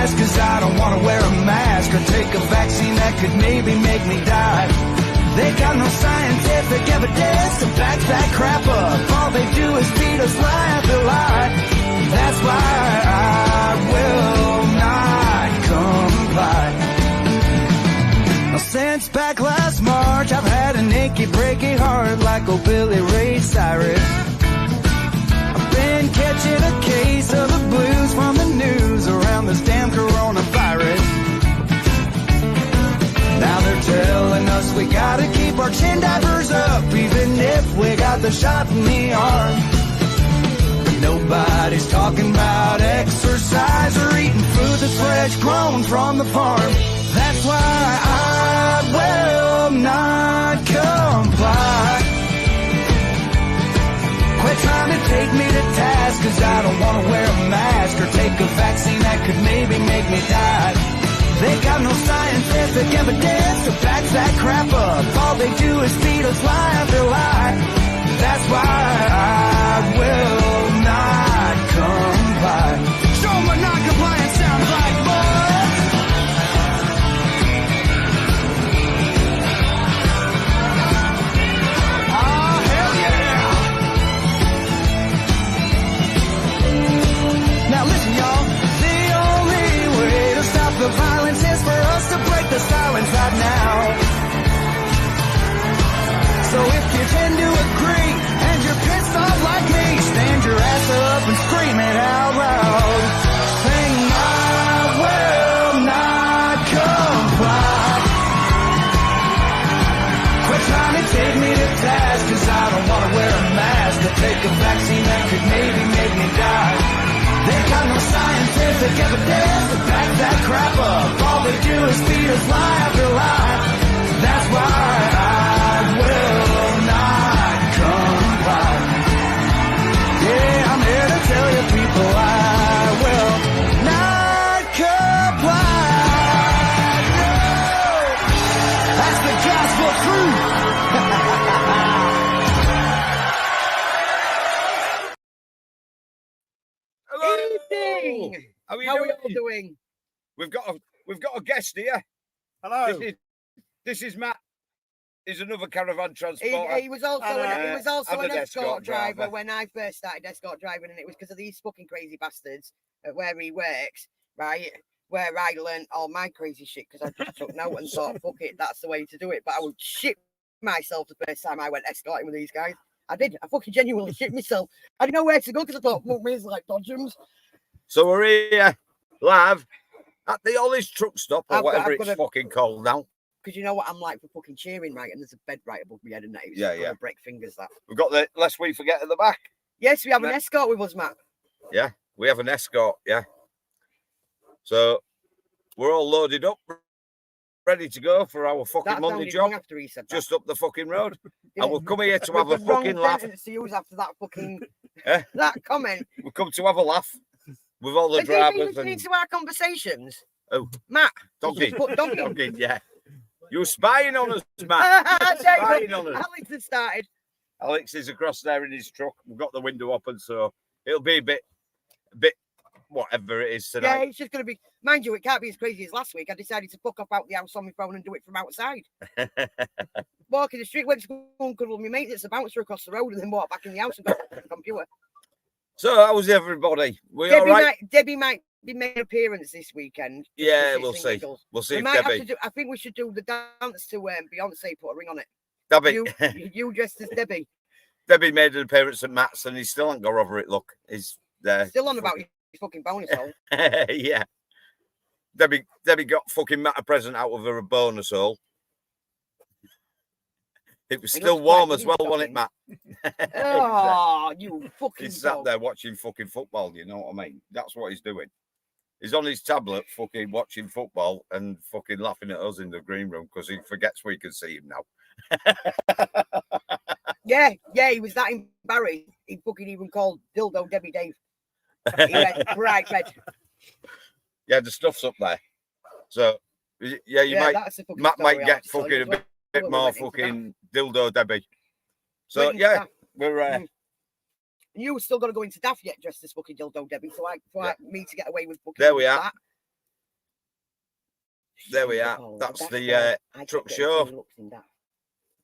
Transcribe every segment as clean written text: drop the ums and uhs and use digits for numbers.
task, cause I don't wanna wear a mask or take a vaccine that could maybe make me die. They got no scientific evidence to back that crap up. All they do is feed us lie after lie. That's why I will not comply. Now since back last March, I've had an achy, breaky heart like old Billy Ray Cyrus. I've been catching a case of the blues from the news around this damn coronavirus. Now they're telling us we gotta keep our chin divers up, even if we got the shot in the arm. But nobody's talking about exercise or eating food that's fresh grown from the farm. That's why I will not comply. Quit trying to take me to task, cause I don't wanna wear a mask or take a vaccine that could maybe make me die. They got no scientific evidence to back that crap up. All they do is feed us lie after lie. That's why I will not comply. Show them what non-compliance sounds like, boys. Oh, hell yeah. Now listen, y'all. The only way to stop the violence is for us to break the silence right now. So if you tend to agree and you're pissed off like me, stand your ass up and scream it out loud. Sing, I will not comply. Quit trying to take me to task, cause I don't want to wear a mask or take a vaccine that could maybe make me die. They got no scientific evidence to back that crap up. All they do is feed us lie after lie. That's why I will not comply. Yeah, I'm here to tell you people I will not comply. No, that's the gospel truth. Evening. How are we all doing? We've got a guest here. Hello. This is Matt. He's another caravan transporter. He was also an escort escort driver driver when I first started escort driving, and it was because of these fucking crazy bastards at where he works, right? Where I learned all my crazy shit because I just took note and thought, fuck it, that's the way to do it. But I would shit myself the first time I went escorting with these guys. I did. I fucking genuinely shit myself. I didn't know where to go because I thought, fuck me, it's like dodgems. So we're here live at the Ollie's truck stop or whatever it's fucking called now. Because you know what I'm like for fucking cheering, right? And there's a bed right above my head and that. It's gonna break fingers, that. We've got the lest we forget at the back. Yes, we have an escort with us, Matt. Yeah, we have an escort, yeah. So we're all loaded up, ready to go for our fucking Monday job. After he said that. Just up the fucking road. And we'll come here to have a fucking laugh. To use after that fucking that comment. We'll come to have a laugh with all the drivers. And into our conversations. Oh, Matt. Donkey. Donkey. Yeah. You're spying on us, Matt. Spying on us. Alex has started. Alex is across there in his truck. We've got the window open, so it'll be a bit whatever it is tonight. Yeah, it's just going to be, mind you, it can't be as crazy as last week. I decided to fuck off out the house on my phone and do it from outside. Walking the street, went to school and cuddled my mate that's a bouncer across the road and then walked back in the house and got the computer. So, how's everybody? All right? Debbie might be making an appearance this weekend. Yeah, we'll see. We'll see if Debbie... I think we should do the dance to Beyonce, put a ring on it. Debbie. You dressed as Debbie. Debbie made an appearance at Matt's and he still hasn't got over it, look. He's there. Still on about his fucking bonus hole. Yeah. Debbie got fucking Matt a present out of her bonus hole. It was still warm as well, wasn't it, Matt? Oh, you fucking He's sat there watching fucking football, you know what I mean? That's what he's doing. He's on his tablet fucking watching football and fucking laughing at us in the green room because he forgets we can see him now. Yeah, he was that embarrassed. He fucking even called Dildo Debbie Dave. He went bright red. Yeah, the stuff's up there. So, yeah, Matt might get fucking a bit more fucking Dildo Debbie. So, yeah, we're... You still got to go into daft yet dressed as fucking Dildo Debbie, so for me to get away with fucking there we are. That. there we are. Oh, That's that's the why I truck kept getting show. funny looks in that.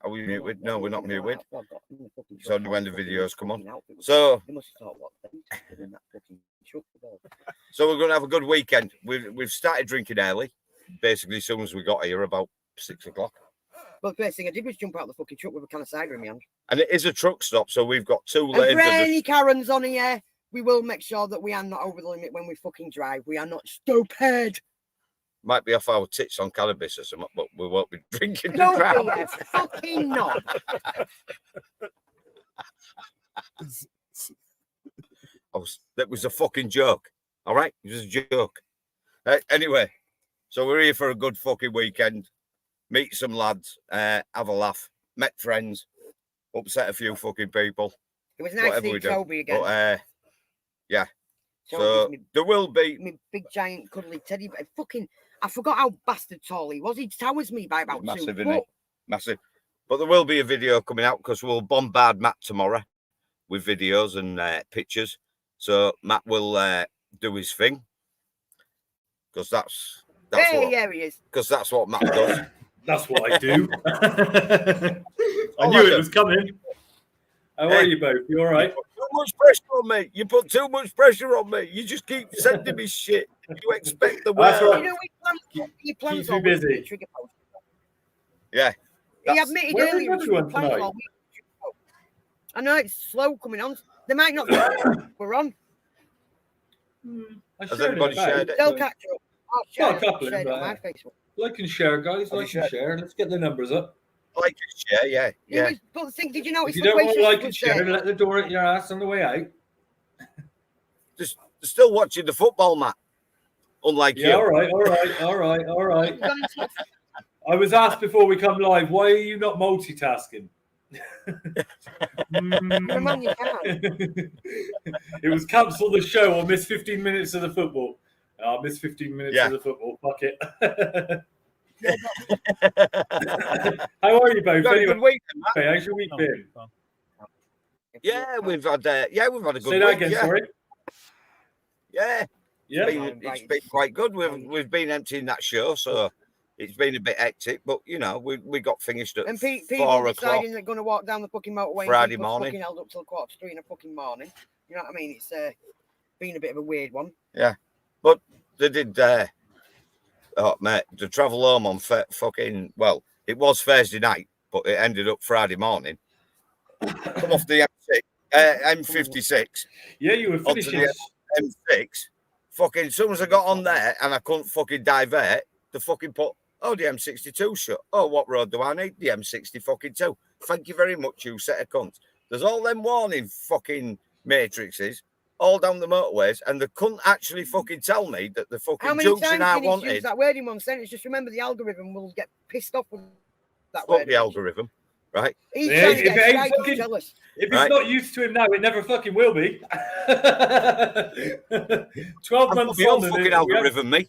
Are we Oh, muted? what No, are we're you not gonna muted. laugh? Well, I've got in the fucking It's truck, only when the fucking videos come on. fucking outfit was- So, They must have thought what they did in that fucking truck. so we're going to have a good weekend. We've started drinking early, basically as soon as we got here, about 6 o'clock. Well, the first thing I did was jump out of the fucking truck with a can of cider in my hand. And it is a truck stop, so we've got 2 And lanes. for any Karens on here, we will make sure that we are not over the limit when we fucking drive. We are not stupid. Might be off our tits on cannabis or something, but we won't be drinking the Don't crap. be a fucking not. That was a fucking joke. All right, it was a joke. Anyway, so we're here for a good fucking weekend. Meet some lads, have a laugh, met friends, upset a few fucking people. It was nice to see Toby again. But yeah. Toby's So there will be me big giant cuddly teddy bear. Fucking, I forgot how bastard tall he was. He towers me by about 2 massive, foot. isn't it? Massive. But there will be a video coming out because we'll bombard Matt tomorrow with videos and pictures. So Matt will do his thing because that's Hey, yeah, he is. Because that's what Matt does. That's what I do. I knew it was coming. How are you both? You all right? You put too much pressure on me. You put too much pressure on me. You just keep sending me shit. You expect the That's world. right. You know, he plans keep you all week busy. with trigger post. Yeah. He admitted Where is earlier he everyone plans tonight? all week with trigger post. I know it's slow coming on. They might not think we're on. I Has shared anybody it about, shared it? They'll but- catch up. I'll Well, share a couple it, of share it on them, my but- Facebook. Like and share, guys. Have you Like and share. Let's get the numbers up. Like and share, yeah. He Yeah. was, but the thing, did you notice If you the don't way want she to like and was share, there? let the door at your ass on the way out. Just still watching the football, Matt. Unlike Yeah, you. all right. He's gone into I was asked before we come live, why are you not multitasking? You're a man, you can. It was cancel the show or miss 15 minutes of the football. I'll miss 15 minutes of the football. Fuck it. How are you both? Got a Anyway, good weekend, Matt. how's your week been? Yeah, we've had a good Say that week. again, Yeah. sorry. Yeah. Yeah. It's been quite good. We've been emptying that show, so it's been a bit hectic. But you know, we got finished at And people 4 o'clock. deciding they're going to walk down the fucking motorway Friday and people morning. fucking held up till 2:45 in the fucking morning. You know what I mean? It's been a bit of a weird one. Yeah, but they did. Oh mate, to travel home on fucking well, it was Thursday night, but it ended up Friday morning. Come off the M56 Yeah, you were onto finishing. the M6. Fucking, as soon as I got on there and I couldn't fucking divert, the fucking put, oh, the M62 shut. Oh, what road do I need? The M60 fucking 2. Thank you very much, you set of cunts. There's all them warning fucking matrices all down the motorways, and they couldn't actually fucking tell me that the How fucking many junction times I can he use wanted. that word in one sentence? Just remember the algorithm will get pissed off with that Fuck word. the algorithm, right? He's Yeah, trying to if get it ain't straight, fucking- tell us. If it's Right. not used to him now, it never fucking will be. 12 I'm months my own on. and fucking it- algorithm, me.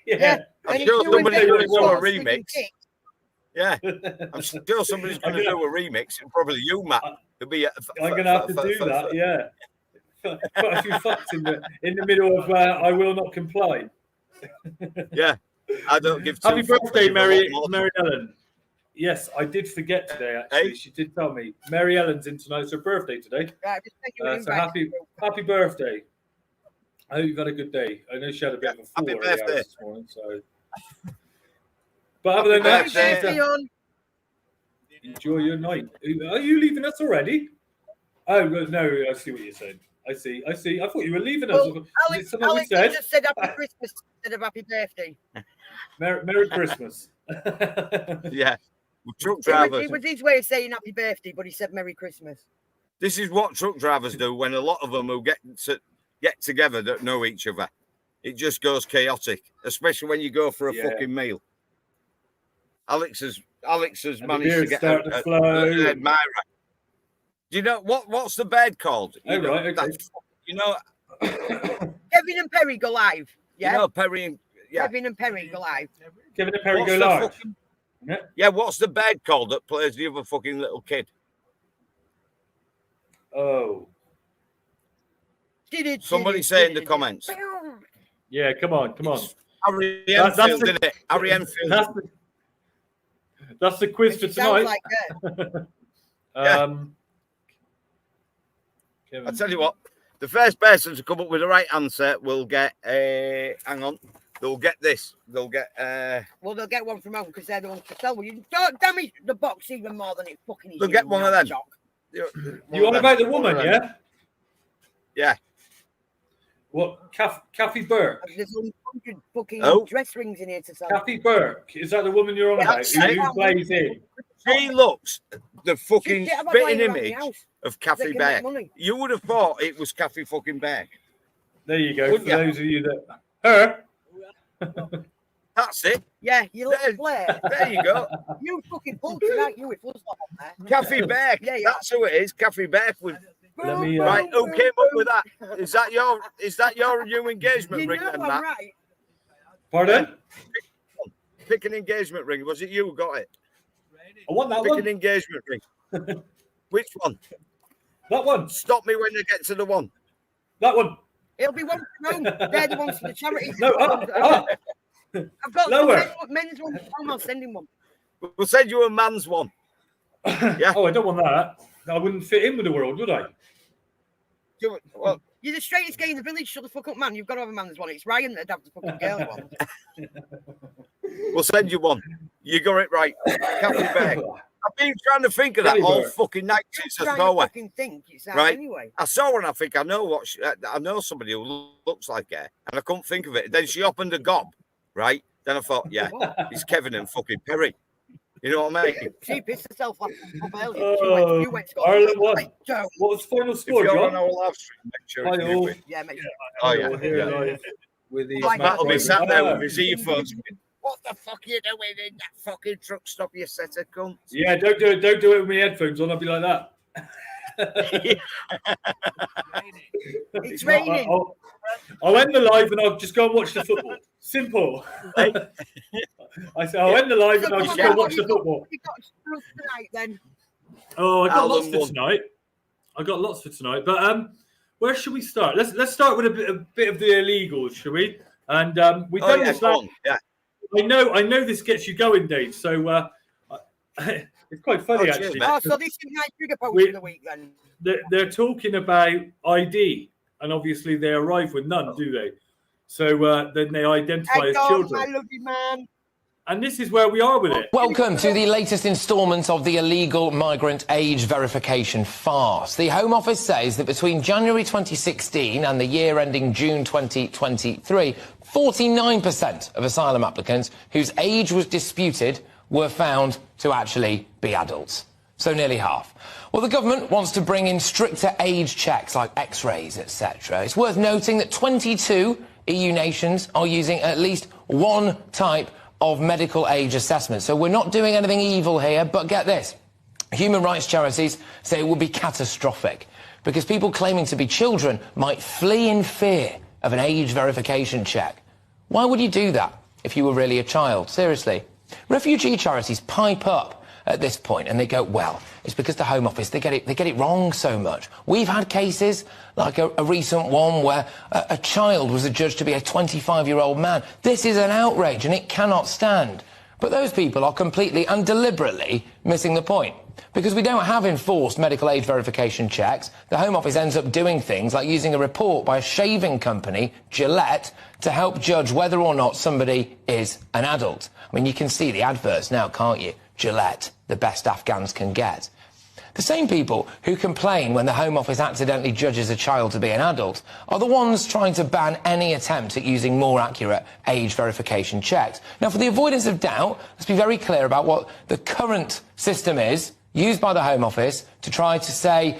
Yeah. I'm And sure if you somebody's invent going to do a what's thinking remix. kick, Yeah, I'm sure somebody's going to do a remix, and probably you, Matt. It'll be I'm going to have to do that, yeah. Put a few fucks in the middle of I will not comply. Yeah, I don't give two Happy fucks, I birthday, give a lot Mary more than- Ellen. Yes, I did forget today, actually. Hey? She did tell me. Mary Ellen's in tonight. It's her birthday today. right, just take you an So invite. happy birthday. I hope you've had a good day. I know she had a bit of a Happy 4 hours birthday. this morning, so. But other than Happy that, birthday. enjoy your night. Are you leaving us already? Oh no, I see what you're saying. I see. I thought you were leaving us. Well, Is it Alex, something we Alex said? just said happy Christmas instead of happy birthday. Merry Christmas. Yeah, truck It drivers. was his way of saying happy birthday, but he said Merry Christmas. This is what truck drivers do when a lot of them who get together don't know each other. It just goes chaotic, especially when you go for a Yeah. fucking meal. Alex has And the managed to beer's get starting to flow. Admira. Do you know what's the bed called? Oh, You know, right, okay. you know, Kevin and Perry go live. Yeah, you know Perry and yeah. Kevin and Perry go live. Kevin and Perry What's go the live. fucking- Yeah. yeah, what's the bed called that plays the other fucking little kid? Oh. Somebody say in the comments. Yeah, come on. It's Harry Enfield, isn't it? Harry Enfield. That's the quiz for tonight. Like I tell you what, the first person to come up with the right answer will get hang on. They'll get this. They'll get well, they'll get one from home because they're the ones to sell. Well, you don't damage the box even more than it fucking is. They'll get one of them. You on about the woman, yeah? Yeah. What? Kathy Burke? There's 100 fucking dress rings in here to sell. Kathy Burke? Is that the woman you're on about? Who plays in? She looks the fucking spitting image of Kathy Burke. You would have thought it was Kathy fucking Burke. There you go. For those of you that... Her? That's it. Yeah, you look Blair. There you go. You fucking pulled tonight, you with full stop on there. Kathy Burke. Yeah, that's who it is. Kathy Burke with... Let me, right, who came up with that? Is that your new engagement ring then, Matt? Right. Pardon? Pick an engagement ring. Was it you who got it? I want that Pick one. an engagement ring. Which one? That one. Stop me when you get to the one. That one. It'll be one from home. They're the ones for the charity. No, I've got lower. Men's one. I'm sending one. We'll send you a man's one. Yeah. Oh, I don't want that. I wouldn't fit in with the world, would I? Well, you're the straightest guy in the village. Shut the fuck up, man. You've got to have a man's one. It's Ryan that'd have the fucking girl one. We'll send you one. You got it right. Kathy Beck. I've been trying to think of that all fucking night since I saw her. Right? Anyway. I saw her and I think I know I know somebody who looks like her, and I couldn't think of it. Then she opened a gob, right? Then I thought, yeah, it's Kevin and fucking Perry. You know what I mean? She pissed herself off earlier. You went to Ireland won. What was the final score, John? If you're John? on our live stream, make sure it's you. Yeah, make sure. Oh, yeah. With the Matt'll be sat there with his earphones. What the fuck are you doing in that fucking truck stop, you set of cunts? Yeah, don't do it. Don't do it with my headphones on. I'll be like that. It's raining. I'll end the live and I'll just go and watch the football. Simple. Hey. I said I'll end the live and I'll just go and watch the football. You got tonight then. Oh, I got lots for tonight. I got lots for tonight. But where should we start? Let's start with a bit of the illegals, shall we? And we've done this last. Yeah. I know this gets you going, Dave. So it's quite funny actually. Oh, so this is my trigger post of the week then. They're talking about ID, and obviously they arrive with none, do they? So then they identify as children. I love you, man. And this is where we are with it. Welcome to the latest instalment of the illegal migrant age verification farce. The Home Office says that between January 2016 and the year ending June 2023, 49% of asylum applicants whose age was disputed were found to actually be adults. So nearly half. Well, the government wants to bring in stricter age checks like X-rays, etc. It's worth noting that 22 EU nations are using at least one type of medical age assessment. So we're not doing anything evil here, but get this. Human rights charities say it would be catastrophic because people claiming to be children might flee in fear of an age verification check. Why would you do that if you were really a child? Seriously. Refugee charities pipe up at this point and they go, well, it's because the Home Office, they get it wrong so much. We've had cases like a recent one where a child was adjudged to be a 25-year-old man. This is an outrage and it cannot stand. But those people are completely and deliberately missing the point. Because we don't have enforced medical age verification checks, the Home Office ends up doing things like using a report by a shaving company, Gillette, to help judge whether or not somebody is an adult. I mean, you can see the adverts now, can't you? Gillette, the best Afghans can get. The same people who complain when the Home Office accidentally judges a child to be an adult are the ones trying to ban any attempt at using more accurate age verification checks. Now, for the avoidance of doubt, let's be very clear about what the current system is used by the Home Office to try to say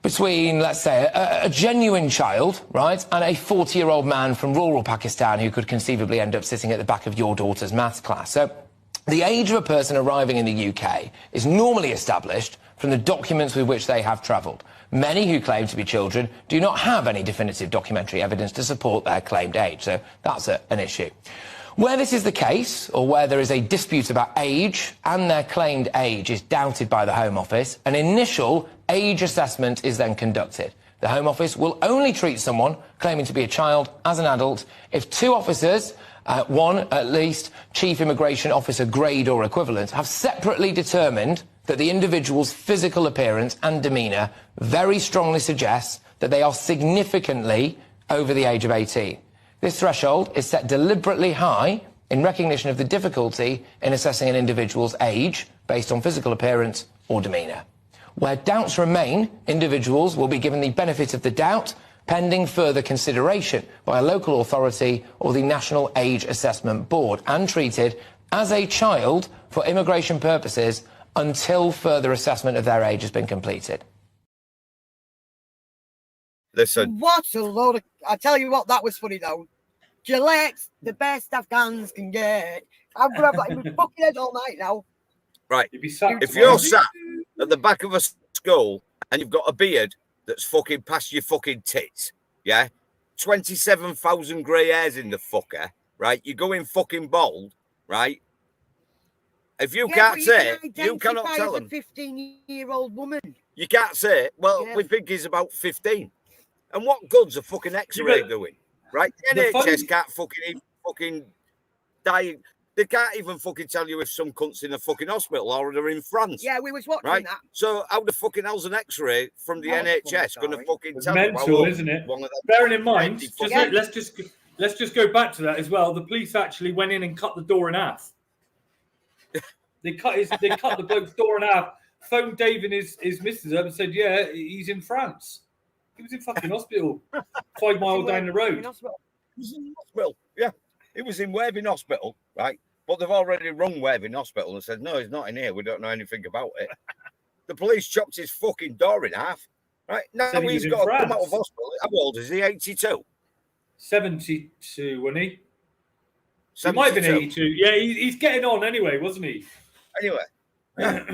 between, let's say, a genuine child, right, and a 40-year-old man from rural Pakistan who could conceivably end up sitting at the back of your daughter's maths class. So the age of a person arriving in the UK is normally established from the documents with which they have travelled. Many who claim to be children do not have any definitive documentary evidence to support their claimed age, so that's an issue. Where this is the case, or where there is a dispute about age and their claimed age is doubted by the Home Office, an initial age assessment is then conducted. The Home Office will only treat someone claiming to be a child as an adult if 2 officers, one at least Chief Immigration Officer grade or equivalent, have separately determined that the individual's physical appearance and demeanour very strongly suggests that they are significantly over the age of 18. This threshold is set deliberately high in recognition of the difficulty in assessing an individual's age based on physical appearance or demeanour. Where doubts remain, individuals will be given the benefit of the doubt pending further consideration by a local authority or the National Age Assessment Board and treated as a child for immigration purposes until further assessment of their age has been completed. Listen. What a load of... I tell you what, that was funny though. Gillette's the best Afghans can get. I'm going to have that in my fucking head all night now. Right. If you're sat at the back of a school and you've got a beard that's fucking past your fucking tits, yeah? 27,000 grey hairs in the fucker, right? You're going fucking bald, right? If you can't say it, you cannot tell them. A 15-year-old woman. You can't say it. Well, we think he's about 15. And what good's a fucking X-ray doing, right? The NHS can't fucking die. They can't even fucking tell you if some cunt's in a fucking hospital or they're in France. Yeah, we was watching right? that. So how the fucking hell's an X-ray from the NHS going to fucking tell you? Mental, isn't it? Bearing in mind, let's just go back to that as well. The police actually went in and cut the door in half. They cut the bloke's door in half. Phoned Dave and his missus up and said, "Yeah, he's in France. He was in fucking hospital, 5 miles down the road." He was in hospital. Yeah, he was in Worthing Hospital, right? But they've already rung Worthing Hospital and said, "No, he's not in here. We don't know anything about it." The police chopped his fucking door in half, right? Now he's got to come out of hospital. How old is he? 82? 72, wasn't he? 72. He might have been 82. Yeah, he's getting on anyway, wasn't he? Anyway. Yeah.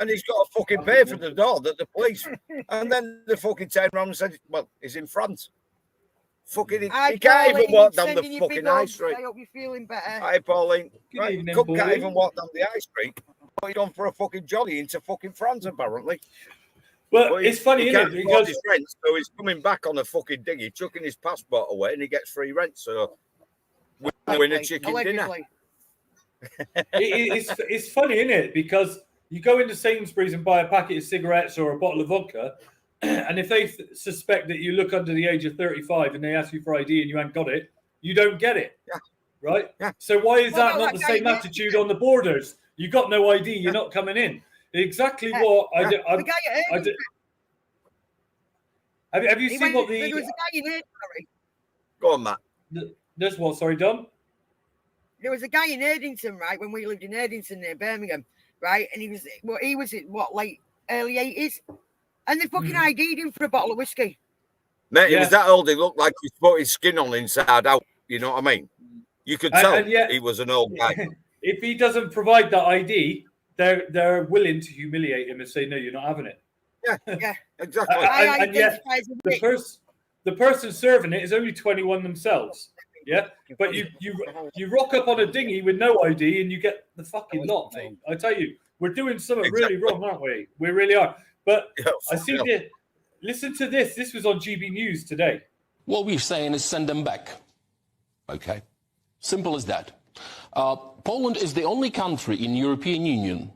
And he's got to fucking pay for the door that the police. And then the fucking turned around and said, "Well, he's in France." Fucking, he can't even walk down the fucking high street. I hope you're feeling better. Hi, Pauline. Right, evening, can't even walk down the high street. But he's gone for a fucking jolly into fucking France, apparently. Well, it's funny, isn't it? Because his rent, so he's coming back on a fucking dinghy, chucking his passport away, and he gets free rent. So we win a chicken dinner. It's funny, isn't it? Because you go into Sainsbury's and buy a packet of cigarettes or a bottle of vodka, and if they suspect that you look under the age of 35 and they ask you for ID and you ain't got it, you don't get it. Yeah. Right? Yeah. So why is that not the same attitude on the borders? You got no ID, you're not coming in. Exactly what I did. Have you seen what the... There was a guy in Erdington. Go on, Matt. There's what? Sorry, Don? There was a guy in Erdington, right, when we lived in Erdington near Birmingham, right? And he was in late early 80s, and they fucking ID'd him for a bottle of whiskey. Mate, he was that old. He looked like he put his skin on inside out. You know what I mean? You could tell he was an old guy. If he doesn't provide that ID, they're willing to humiliate him and say, "No, you're not having it." Yeah, exactly. And yet, the person serving it is only 21 themselves. Yeah, but you rock up on a dinghy with no ID and you get the fucking lot, mate. I tell you, we're doing something really wrong, aren't we? We really are. But I see this. Listen to this. This was on GB News today. What we're saying is send them back. Okay, simple as that. Poland is the only country in European Union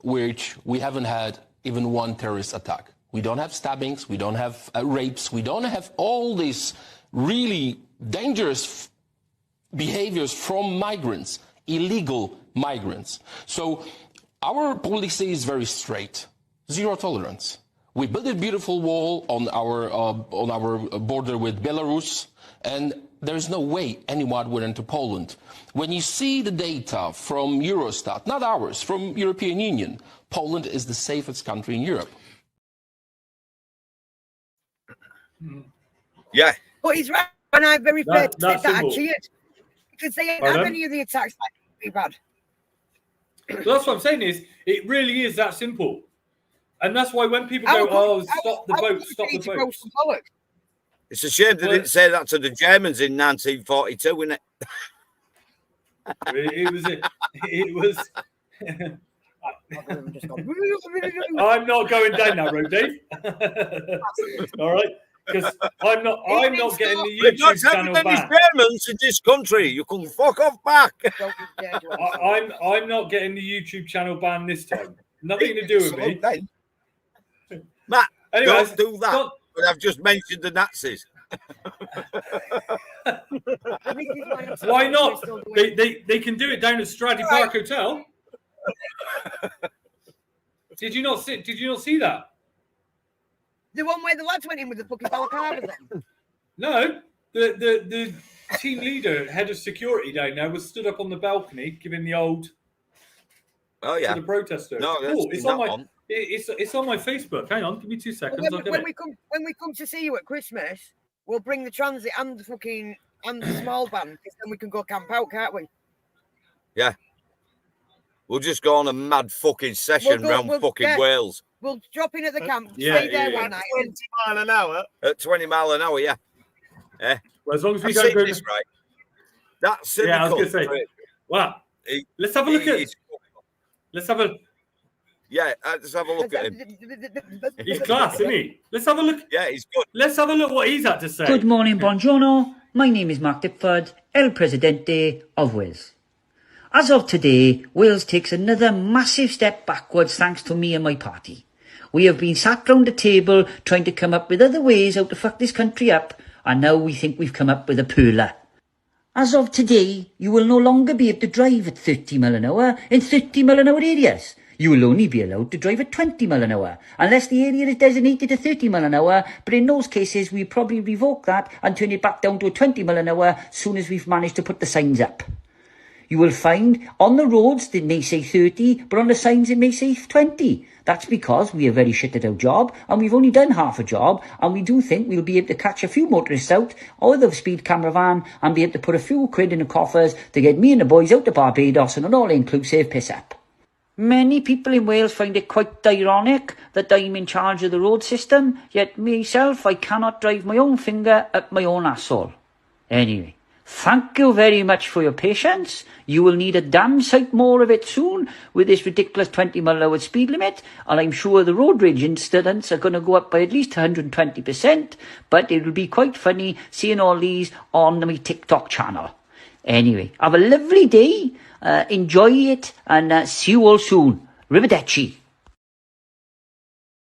which we haven't had even one terrorist attack. We don't have stabbings. We don't have rapes. We don't have all these really dangerous behaviors from migrants, illegal migrants. So our policy is very straight, zero tolerance. We built a beautiful wall on our border with Belarus, and there's no way anyone would enter Poland. When you see the data from Eurostat, not ours, from European Union, Poland is the safest country in Europe. Yeah. But he's right. When I very first said that, I cheered. Because they ain't had any of the attacks like we've had. So that's what I'm saying is, it really is that simple. And that's why when people go, stop the boat, stop the boat. It's a shame they didn't say that to the Germans in 1942, isn't it? It was. I'm not going down that road, Dave. All right. because I'm not getting the We've got YouTube channel everybody's banned. payments in this country. You can fuck off back. I'm not getting the YouTube channel banned this time. Nothing to do with me. Matt, Anyways, don't do that. But I've just mentioned the Nazis. Why not? They can do it down at Stradley Park Hotel. Did you not see that? The one where the lads went in with the fucking balaclavas on? No, the team leader, head of security down there, was stood up on the balcony giving the old. Oh yeah. To the protesters. No, it's on my it's on my Facebook. Hang on, give me 2 seconds. Well, when we come to see you at Christmas, we'll bring the transit and the small van, because then we can go camp out, can't we? Yeah. We'll just go on a mad fucking session round Wales. We'll drop in at the camp, stay there one night. 20 mile an hour? At 20 mile an hour, yeah. Yeah. Well, as long as we don't go... This, right? That's I was going to say, wow. Let's have a look at... Let's have a... Yeah, let's have a look at him. He's class, isn't he? Let's have a look. Yeah, he's good. Let's have a look what he's had to say. Good morning, buongiorno. My name is Mark Dipford, El Presidente of Wales. As of today, Wales takes another massive step backwards thanks to me and my party. We have been sat round the table trying to come up with other ways how to fuck this country up, and now we think we've come up with a perler. As of today, you will no longer be able to drive at 30 mile an hour in 30 mile an hour areas. You will only be allowed to drive at 20 mile an hour, unless the area is designated to 30 mile an hour, but in those cases we probably revoke that and turn it back down to a 20 mile an hour as soon as we've managed to put the signs up. You will find on the roads they may say 30, but on the signs it may say 20. That's because we are very shit at our job, and we've only done half a job, and we do think we'll be able to catch a few motorists out of the speed camera van and be able to put a few quid in the coffers to get me and the boys out to Barbados on an all-inclusive piss-up. Many people in Wales find it quite ironic that I'm in charge of the road system, yet myself, I cannot drive my own finger up my own asshole. Anyway, thank you very much for your patience. You will need a damn sight more of it soon with this ridiculous 20 mile an hour speed limit, and I'm sure the road rage incidents are going to go up by at least 120%, but it will be quite funny seeing all these on my TikTok channel. Anyway, have a lovely day, enjoy it, and see you all soon. Arrivederci.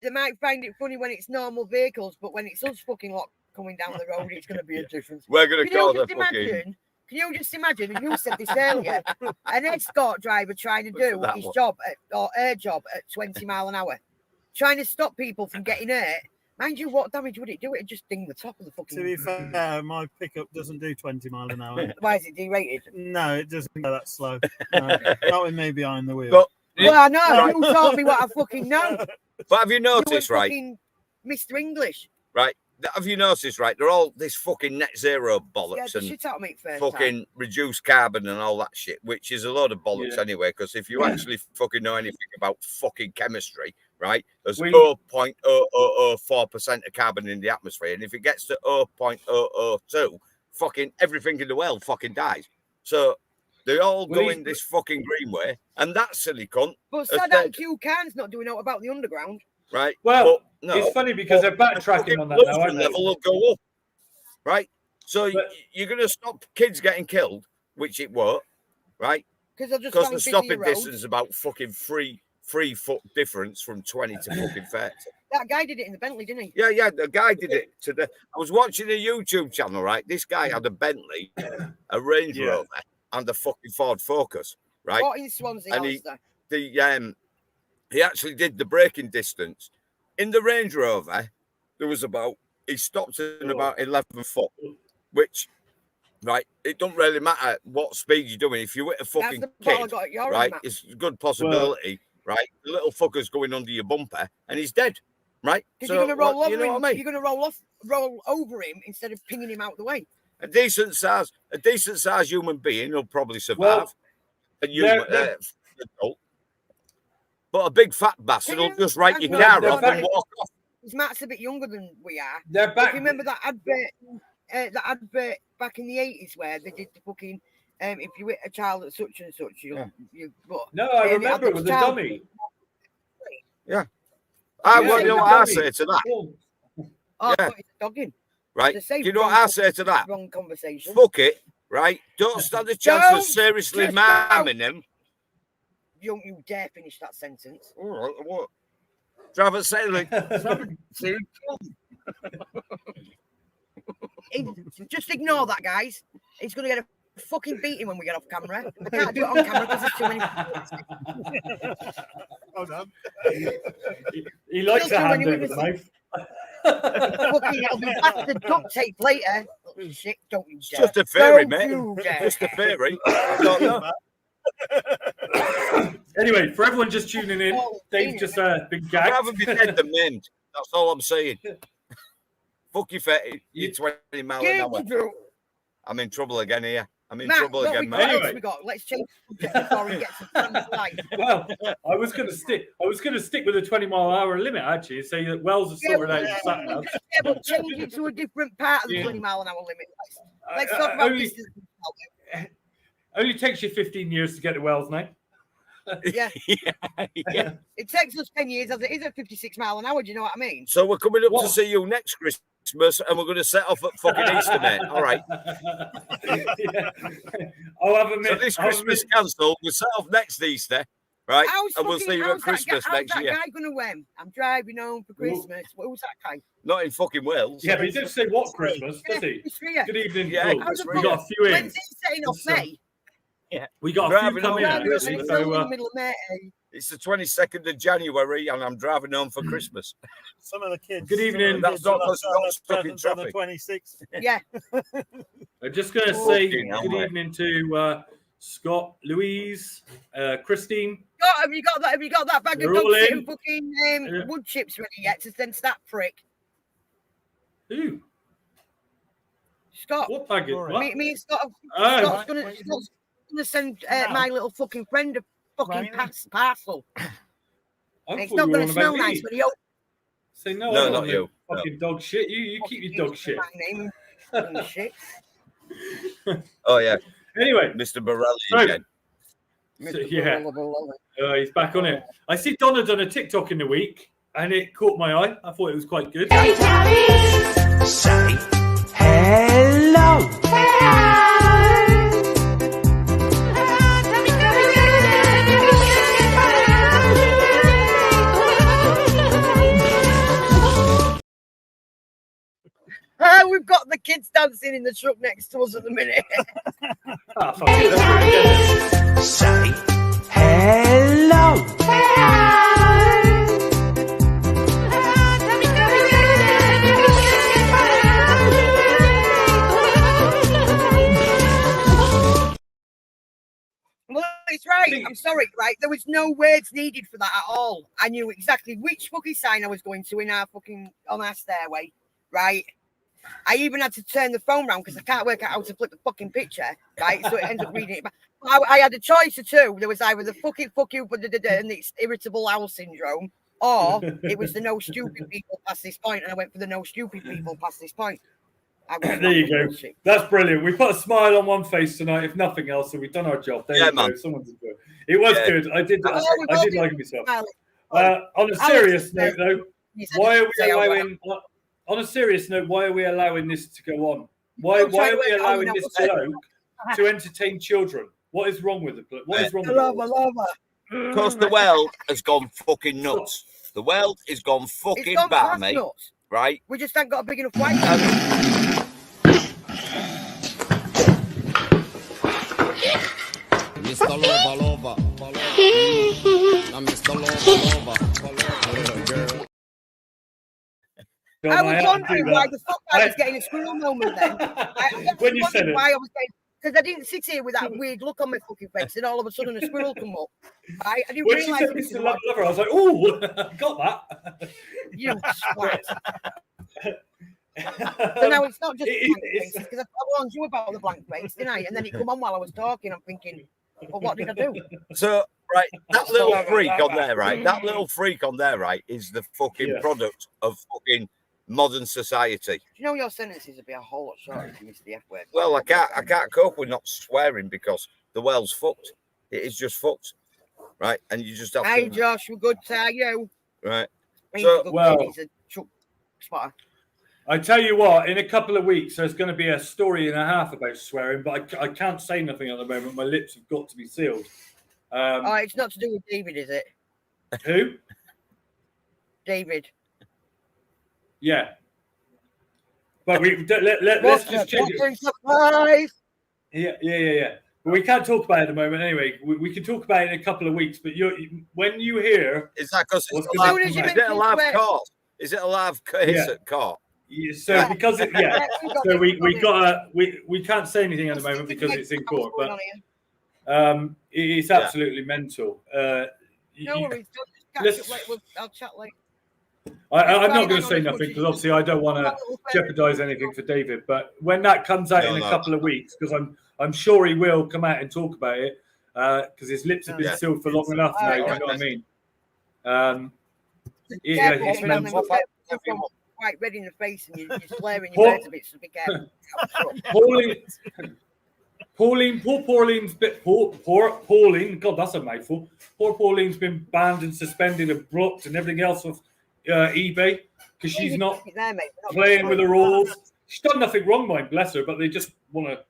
They might find it funny when it's normal vehicles, but when it's us fucking lot coming down the road, it's going to be a difference. We're going to call the fucking... Can you just imagine, and you said this earlier, an escort driver trying to do his job or her job at 20 mile an hour, trying to stop people from getting hurt. Mind you, what damage would it do? It'd just ding the top of the fucking... To be fair, my pickup doesn't do 20 mile an hour. Why is it derated? No, it doesn't go that slow. No, not with me behind the wheel. But, well, I know. You taught me what I fucking know. But have you noticed, right? Mr. English. Right. Have you noticed, right? They're all this fucking net zero bollocks and fucking reduced carbon and all that shit, which is a load of bollocks anyway. Because if you actually fucking know anything about fucking chemistry, right, there's 0.004% of carbon in the atmosphere, and if it gets to 0.002, fucking everything in the world fucking dies. So they all go in this fucking green way, and that silly cunt. But Saddam Q Khan's not doing out about the underground. Right. Well, no, it's funny because they're backtracking on that now, aren't they? Level will go up. Right. So you're going to stop kids getting killed, which it won't. Right. Because the stopping distance is about fucking 3 foot difference from 20 to fucking 30. That guy did it in the Bentley, didn't he? Yeah. The guy did it today. I was watching a YouTube channel. Right. This guy had a Bentley, a Range Rover, and a fucking Ford Focus. Right. What in Swansea? And he actually did the braking distance. In the Range Rover, there was he stopped in about 11 foot, which, right, it don't really matter what speed you're doing. If you hit a fucking kid, right, it's a good possibility, right? The little fucker's going under your bumper and he's dead, right? So you're going to roll over him. I mean? You're going to roll over him instead of pinging him out the way. A decent sized human being will probably survive. But a big fat bastard will just write your car off and walk off. Matt's a bit younger than we are. They're back. Remember that advert back in the 80s where they did the fucking if you hit a child at such and such, I remember it was a dummy. Yeah. What I say to that? Oh, Yeah. it's dogging. Right? To say Do you know what wrong I say to that? Wrong conversation. Fuck it, right? Don't stand a chance of Don't seriously just marming him. Don't you dare finish that sentence. All right, what? Driver sailing. Just ignore that, guys. He's going to get a fucking beating when we get off camera. I can't do it on camera because there's too many. Hold on. He likes Still a too hand many over the witnesses. mouth. Fucking it'll be back to duct tape later. Little shit, don't you It's dare. just a theory, Don't mate. you dare. Just a theory. I don't know. Anyway, for everyone just tuning in, Dave's just been I'd gagged. rather be dead than maimed. That's all I'm saying. Fuck you, Fetty. You're 20 miles an hour. I'm in trouble again here. I'm in trouble again, mate. Anyway. Let's change the subject before he gets a life. Well, I was going to stick with a 20-mile-an-hour limit actually, and say that Wells are sorted out the sat nav. Yeah, but change it to a different part of the 20-mile-an-hour limit. Let's talk about distance. Only takes you 15 years to get to Wells now. Yeah. Yeah. It takes us 10 years as it is at 56 miles an hour. Do you know what I mean? So we're coming up to see you next Christmas, and we're going to set off at fucking Easter, mate. All right. Yeah. I'll have a minute. So this Christmas cancelled. We'll set off next Easter, right? And we'll see you at how's Christmas next year. How's that guy going to I'm driving home for Christmas. Who's that guy? Not in fucking Wales. Yeah, but he didn't say what Christmas, does he? Good evening. Yeah, we got a few in. When's he setting off May? Yeah. We got a few coming in. It's in the middle of May. It's the 22nd of January, and I'm driving home for Christmas. Some of the kids. Good evening. That's not stuck in on the traffic. 26th. Yeah. I'm just going to say good evening to Scott, Louise, Christine. Oh, have you got that bag of They're all dog shit in. and fucking wood chips ready yet to send to that prick? Who? Scott. What bag? What? Me and Scott. Oh. Scott's gonna send my little fucking friend a fucking parcel. It's not gonna smell nice when he opens. Say no, No, not you. Fucking dog shit. You keep your dog shit. My name and shit. Oh yeah. Anyway, Mr. Borelli again. So, yeah. He's back on it. I see Donna done a TikTok in the week, and it caught my eye. I thought it was quite good. Say hello. We've got the kids dancing in the truck next to us at the minute. Say hello. Well, it's right. I'm sorry, right? There was no words needed for that at all. I knew exactly which fucking sign I was going to on our stairway, right? I even had to turn the phone round because I can't work out how to flip the fucking picture, right? So it ends up reading it back. I had a choice of two. There was either the fucking fuck you, and it's irritable owl syndrome, or it was the no stupid people past this point, and I went for the no stupid people past this point. There you go. That's brilliant. We put a smile on one face tonight, if nothing else, so we've done our job. There you go. Someone's good. It was good. I did like it myself. On a serious note, though, why are we allowing? On a serious note, why are we allowing this to go on? Why are we allowing this bloke to entertain children? What is wrong with it? What is wrong with it? Because the world has gone fucking nuts. The world has gone fucking bad, mate. Nuts. Right? We just ain't got a big enough white. Mr. Lover. I'm Mr. Lover. I was wondering why the fuck I was getting a squirrel moment then. When you said it. Why I was getting, because I didn't sit here with that weird look on my fucking face, and all of a sudden a squirrel come up. I didn't when realise she said Mr. Lover, I was like, "Oh, got that." You swat. So now it's not just blank faces, because I warned you about the blank face, didn't I? And then it come on while I was talking. I'm thinking, well, what did I do? So, right, that little freak on there, right? That little freak on there, right, is the fucking product of fucking modern society. Do you know your sentences would be a whole lot shorter if you missed the F word? Well, I can't cope with not swearing because the world's fucked. It is just fucked, right? And you just have to. Hey, Josh, we're good to you. Right. So, well, he's a truck spotter. I tell you what, in a couple of weeks, there's going to be a story and a half about swearing, but I can't say nothing at the moment. My lips have got to be sealed. It's not to do with David, is it? Who? David. Yeah. But let's just change it. Surprise! Yeah. But we can't talk about it at the moment anyway. We can talk about it in a couple of weeks. But when you hear... Is that because it's a live, is it a live court? Is it a live case at court? Yeah, so because it, so we can't say anything at the moment because it's in court, but it's absolutely mental. No worries, I'll chat later. I'm not going to say nothing because obviously I don't want to jeopardize anything for David. But when that comes out in a couple of weeks, because I'm sure he will come out and talk about it because his lips have been sealed for long enough now. You know what I mean? It's mental. Quite red in the face and you're swearing your words a bit, so be careful. Pauline, God, that's a mouthful. Poor Pauline's been banned and suspended and blocked and everything else off eBay because she's not playing with the rules. She's done nothing wrong, mind bless her, but they just want to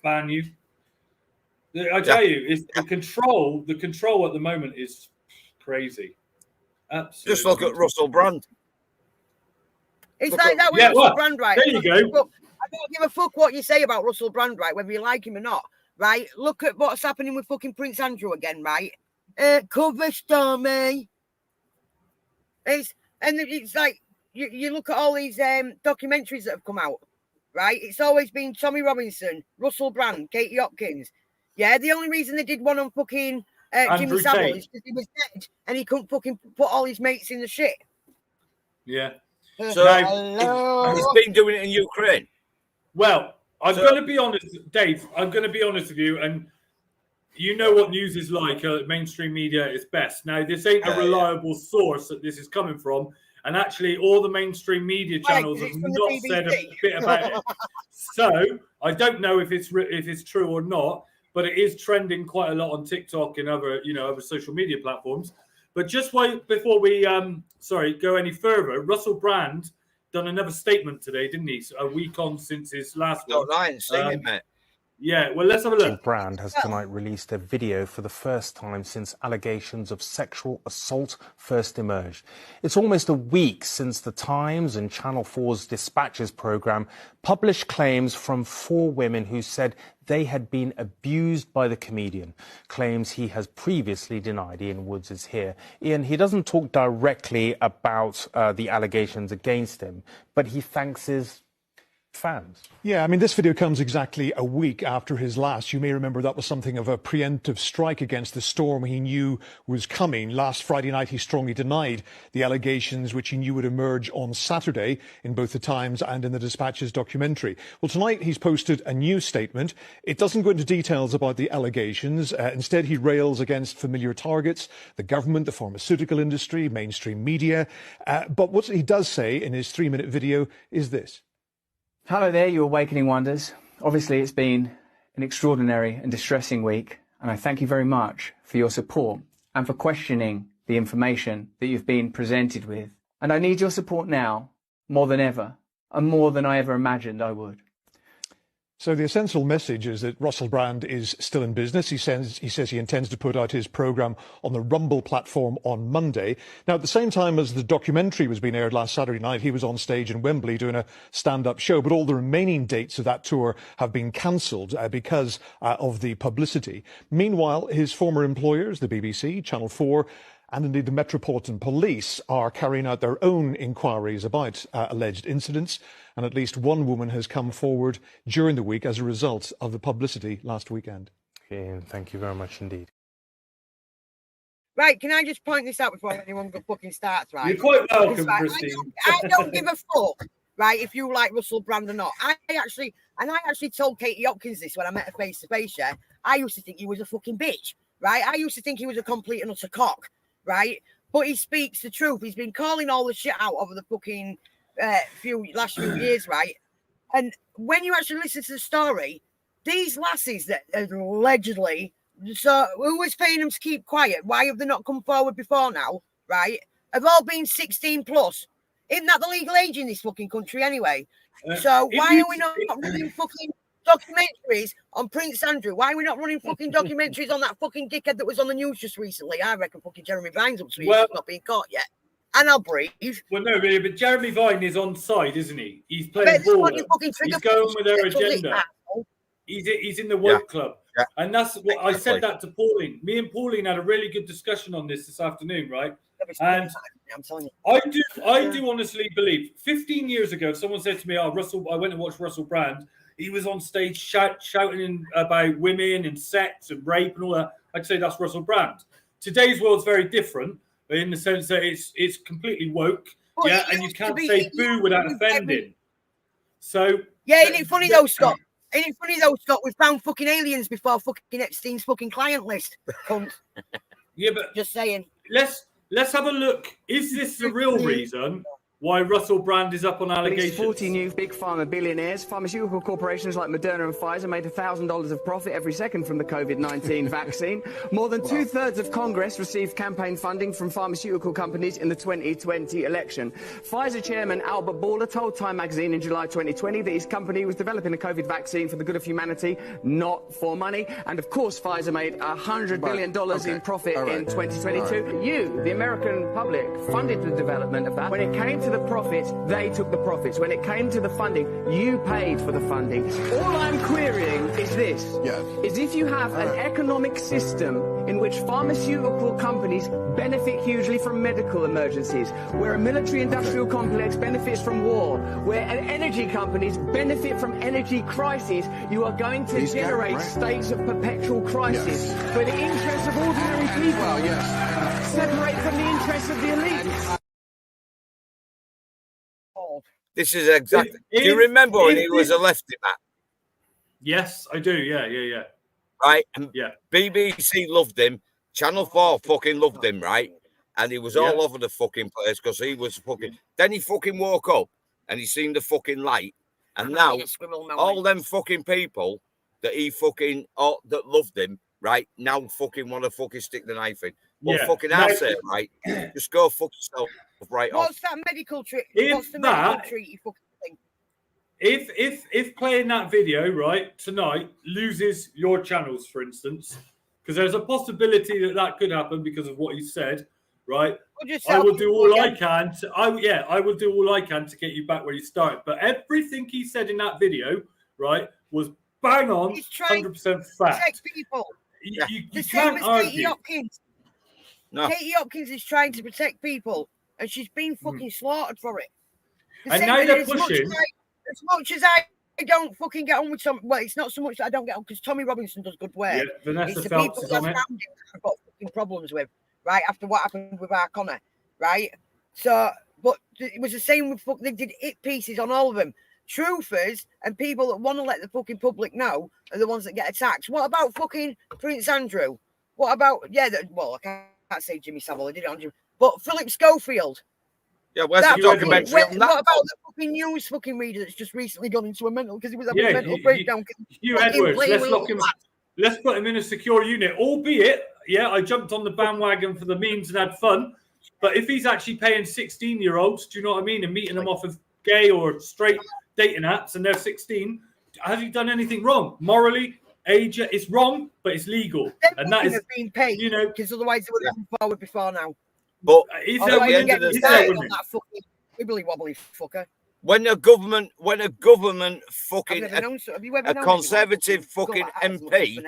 ban you. I tell you, it's the control at the moment is crazy. Absolutely. Just look at Russell Brand. It's like that with Russell Brand, right? There you go. Look, I don't give a fuck what you say about Russell Brand, right? Whether you like him or not, right? Look at what's happening with fucking Prince Andrew again, right? Cover stormy. It's like you look at all these documentaries that have come out, right? It's always been Tommy Robinson, Russell Brand, Katie Hopkins. Yeah, the only reason they did one on fucking Jimmy Savile is because he was dead and he couldn't fucking put all his mates in the shit. Yeah. So he's been doing it in Ukraine. Well, I'm going to be honest, Dave. I'm going to be honest with you, and you know what news is like. Mainstream media is best. Now, this ain't a reliable source that this is coming from, and actually, all the mainstream media channels have not said a bit about it. So I don't know if it's true or not, but it is trending quite a lot on TikTok and other social media platforms. But just before we go any further, Russell Brand done another statement today, didn't he? A week on since his last one. I ain't seen it, mate. Yeah, well, let's have a look. Brand has tonight released a video for the first time since allegations of sexual assault first emerged. It's almost a week since The Times and Channel 4's Dispatches programme published claims from 4 women who said they had been abused by the comedian, claims he has previously denied. Ian Woods is here. Ian, he doesn't talk directly about the allegations against him, but he thanks his fans. Yeah, I mean, this video comes exactly a week after his last. You may remember that was something of a preemptive strike against the storm he knew was coming. Last Friday night, he strongly denied the allegations which he knew would emerge on Saturday in both the Times and in the Dispatches documentary. Well, tonight he's posted a new statement. It doesn't go into details about the allegations. Instead, he rails against familiar targets, the government, the pharmaceutical industry, mainstream media. But what he does say in his 3-minute video is this. Hello there, you awakening wonders. Obviously, it's been an extraordinary and distressing week, and I thank you very much for your support and for questioning the information that you've been presented with. And I need your support now more than ever, and more than I ever imagined I would. So the essential message is that Russell Brand is still in business. He says he intends to put out his programme on the Rumble platform on Monday. Now, at the same time as the documentary was being aired last Saturday night, he was on stage in Wembley doing a stand-up show. But all the remaining dates of that tour have been cancelled because of the publicity. Meanwhile, his former employers, the BBC, Channel 4, and indeed the Metropolitan Police are carrying out their own inquiries about alleged incidents. And at least one woman has come forward during the week as a result of the publicity last weekend. Ian, thank you very much indeed. Right, can I just point this out before anyone fucking starts, right? You're quite welcome, right, Christine. I don't give a fuck, right, if you like Russell Brand or not. I actually told Katie Hopkins this when I met her face to face, yeah. I used to think he was a fucking bitch, right? I used to think he was a complete and utter cock, right? But he speaks the truth. He's been calling all the shit out over the fucking last few years, right? And when you actually listen to the story, these lasses that allegedly, so who was paying them to keep quiet? Why have they not come forward before now, right? Have all been 16 plus. Isn't that the legal age in this fucking country anyway? So why are we not running fucking documentaries on Prince Andrew? Why are we not running fucking documentaries on that fucking dickhead that was on the news just recently? I reckon fucking Jeremy Vine's up to it. He's not being caught yet. And I'll breathe. Well, no, but Jeremy Vine is on side, isn't he? He's playing ball. He's going with their agenda. He's in the woke club. Yeah. And that's what I said that to Pauline. Me and Pauline had a really good discussion on this afternoon, right? And I'm telling you. I do honestly believe 15 years ago, someone said to me, I went and watched Russell Brand. He was on stage shouting about women and sex and rape and all that. I'd say that's Russell Brand. Today's world's very different in the sense that it's completely woke. Well, and you can't say boo without offending. So isn't it funny though, Scott? Ain't it funny though, Scott? We found fucking aliens before fucking Epstein's fucking client list. Yeah, but just saying. Let's have a look. Is this the real reason why Russell Brand is up on allegations? 40 new big pharma billionaires. Pharmaceutical corporations like Moderna and Pfizer made $1,000 of profit every second from the COVID-19 vaccine. More than two-thirds of Congress received campaign funding from pharmaceutical companies in the 2020 election. Pfizer chairman Albert Bourla told Time magazine in July 2020 that his company was developing a COVID vaccine for the good of humanity, not for money. And of course, Pfizer made $100 billion in profit in 2022. You, the American public, funded the development of that. When it came to the profits, they took the profits. When it came to the funding, you paid for the funding. All I'm querying is this, is if you have an economic system in which pharmaceutical companies benefit hugely from medical emergencies, where a military-industrial complex benefits from war, where energy companies benefit from energy crises, you are going to generate states of perpetual crisis, where the interests of ordinary people separate from the interests of the elite. This is exactly. Do you remember when he was a lefty, Matt? Yes, I do. Yeah. Right. And BBC loved him. Channel 4 fucking loved him, right? And he was all over the fucking place because he was fucking. Then he fucking woke up and he seen the fucking light. And now all them fucking people that he fucking that loved him, right? Now fucking want to fucking stick the knife in. Well, fucking answer it, right? Just go fuck yourself. Right. What's that medical treat? What's the medical treat you fucking think? If playing that video right tonight loses your channels, for instance, because there's a possibility that could happen because of what you said, right? I will do all I can to. I will do all I can to get you back where you started. But everything he said in that video, right, was bang on, 100% fact. People. You can't argue. Katie Hopkins. No. Katie Hopkins is trying to protect people. And she's been fucking slaughtered for it. And now they're pushing. As much as I don't fucking get on with some, well, it's not so much that I don't get on because Tommy Robinson does good work. Yeah, Vanessa it's the Phelps people is on it. I've got fucking problems with, right? After what happened with our Connor, right? So, but it was the same with they did hit pieces on all of them. Truthers and people that want to let the fucking public know are the ones that get attacked. What about fucking Prince Andrew? What about I can't say Jimmy Savile. I did it on Jimmy. But Philip Schofield. Yeah, where's the documentary on that? What about the fucking news fucking reader that's just recently gone into a mental because he was having a mental breakdown? Hugh Edwards, let's put him in a secure unit. Albeit, I jumped on the bandwagon for the memes and had fun. But if he's actually paying 16-year-olds, do you know what I mean, and meeting them off of gay or straight dating apps and they're 16, has he done anything wrong? Morally, age, it's wrong, but it's legal. And that is being paid, because otherwise they would have come forward before now. But at the end of the day, that fucking wibbly wobbly fucker. When a government fucking a conservative fucking MP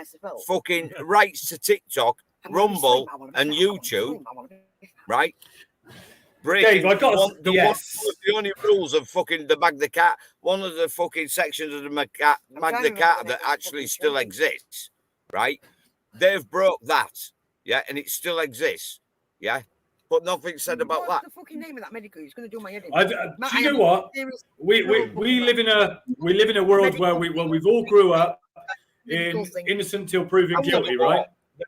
fucking writes to TikTok, Rumble, and YouTube, right? Breaking the only rules of fucking the Magna Carta, one of the fucking sections of the Magna Carta that actually still exists, right? They've broke that, and it still exists, but nothing said about that. What's the fucking name of that medical? He's going to do my head in. Do you know what? We live in a world where we've all grew up in innocent till proven guilty, right?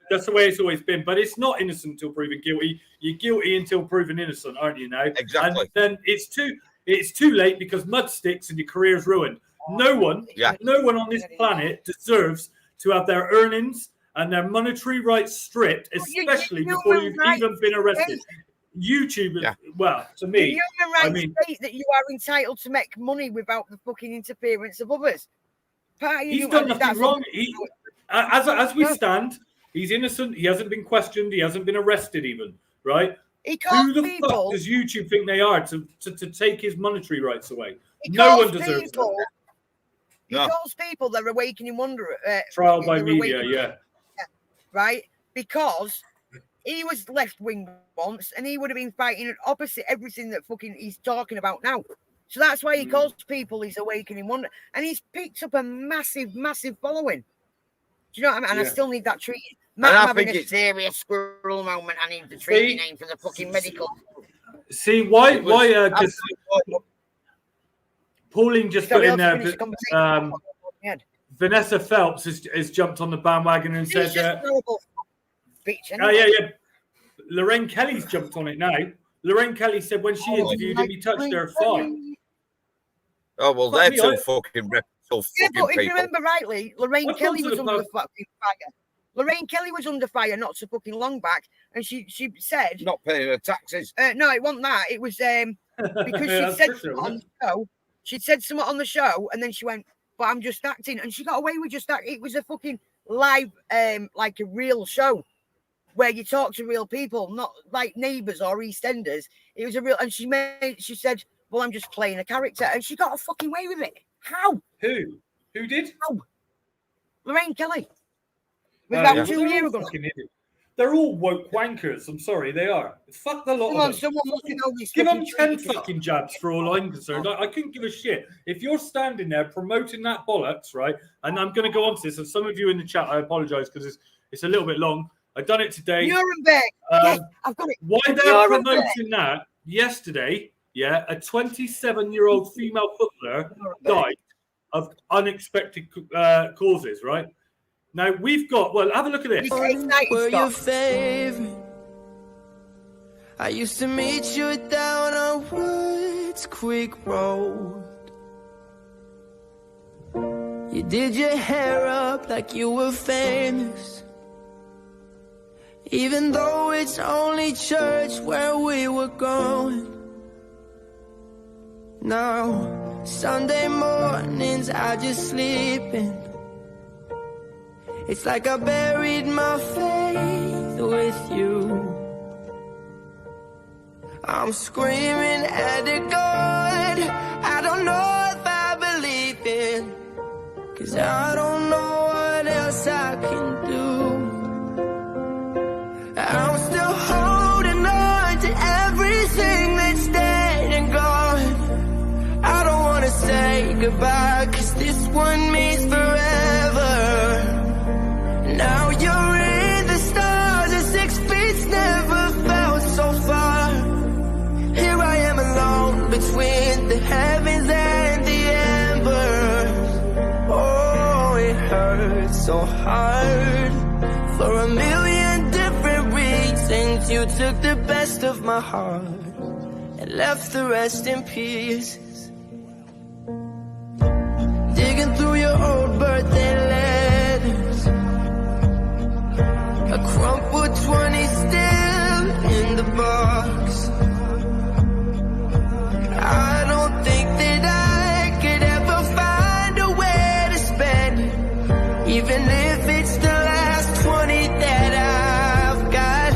That's the way it's always been. But it's not innocent till proven guilty. You're guilty until proven innocent, aren't you now? Exactly. And then it's too late because mud sticks and your career's ruined. No one on this planet deserves to have their earnings and their monetary rights stripped, especially before you've even been arrested. YouTube, well, to me, the human rights state that you are entitled to make money without the fucking interference of others. He's done nothing wrong. As we stand, he's innocent. He hasn't been questioned. He hasn't been arrested even, right? Who the fuck does YouTube think they are to take his monetary rights away? No one deserves that. He calls people that are awakening wonder. Trial by media, yeah. Right? Because he was left-wing once, and he would have been fighting opposite everything that fucking he's talking about now. So that's why he calls people his awakening wonder. And he's picked up a massive, massive following. Do you know what I mean? And I still need that treaty. Matt, I'm having a serious squirrel moment. I need the treaty name for the fucking medical. See, why? Because Pauline just put in there Vanessa Phelps has jumped on the bandwagon and said, bitch, yeah. Lorraine Kelly's jumped on it now. Lorraine Kelly said when she interviewed him, he touched her fine. Oh, well, they're two fucking reputable fucking but if you people. remember rightly, Lorraine Kelly was under fucking fire. Lorraine Kelly was under fire not so fucking long back, and she said... Not paying her taxes. No, it wasn't that. It was because she said something on the show. She'd said something on the show, and then she went, but I'm just acting. And she got away with just acting. It was a fucking live, like a real show where you talk to real people, not like Neighbours or EastEnders. It was a real... And she said, well, I'm just playing a character. And she got a fucking way with it. How? Who did? How? Lorraine Kelly. About 2 years ago. They're all woke wankers. I'm sorry, they are. Fuck the lot of them. Give them 10 fucking jabs for all I'm concerned. I couldn't give a shit. If you're standing there promoting that bollocks, right? And I'm going to go on to this. And some of you in the chat, I apologise because it's a little bit long. I've done it today. Nuremberg. Yes, I've got it. Why they're promoting that yesterday, a 27-year-old female footballer died of unexpected causes, right? Now we've got, have a look at this. Were your favorite? I used to meet you down on Woods Creek Road. You did your hair up like you were famous, even though it's only church where we were going. Now, Sunday mornings I just sleep in. It's like I buried my faith with you. I'm screaming at the God I don't know if I believe in, 'cause I don't know what else I can do. I'm still holding on to everything that's dead and gone. I don't wanna say goodbye, 'cause this one means forever. Now you're in the stars, and 6 feet's never felt so far. Here I am alone between the heavens and the embers. Oh, it hurts so hard. For a million different reasons, you took the best of my heart and left the rest in pieces. Digging through your old birthday letters, a crumpled 20 still in the box. I don't think that I could ever find a way to spend it, even if it's the last 20 that I've got.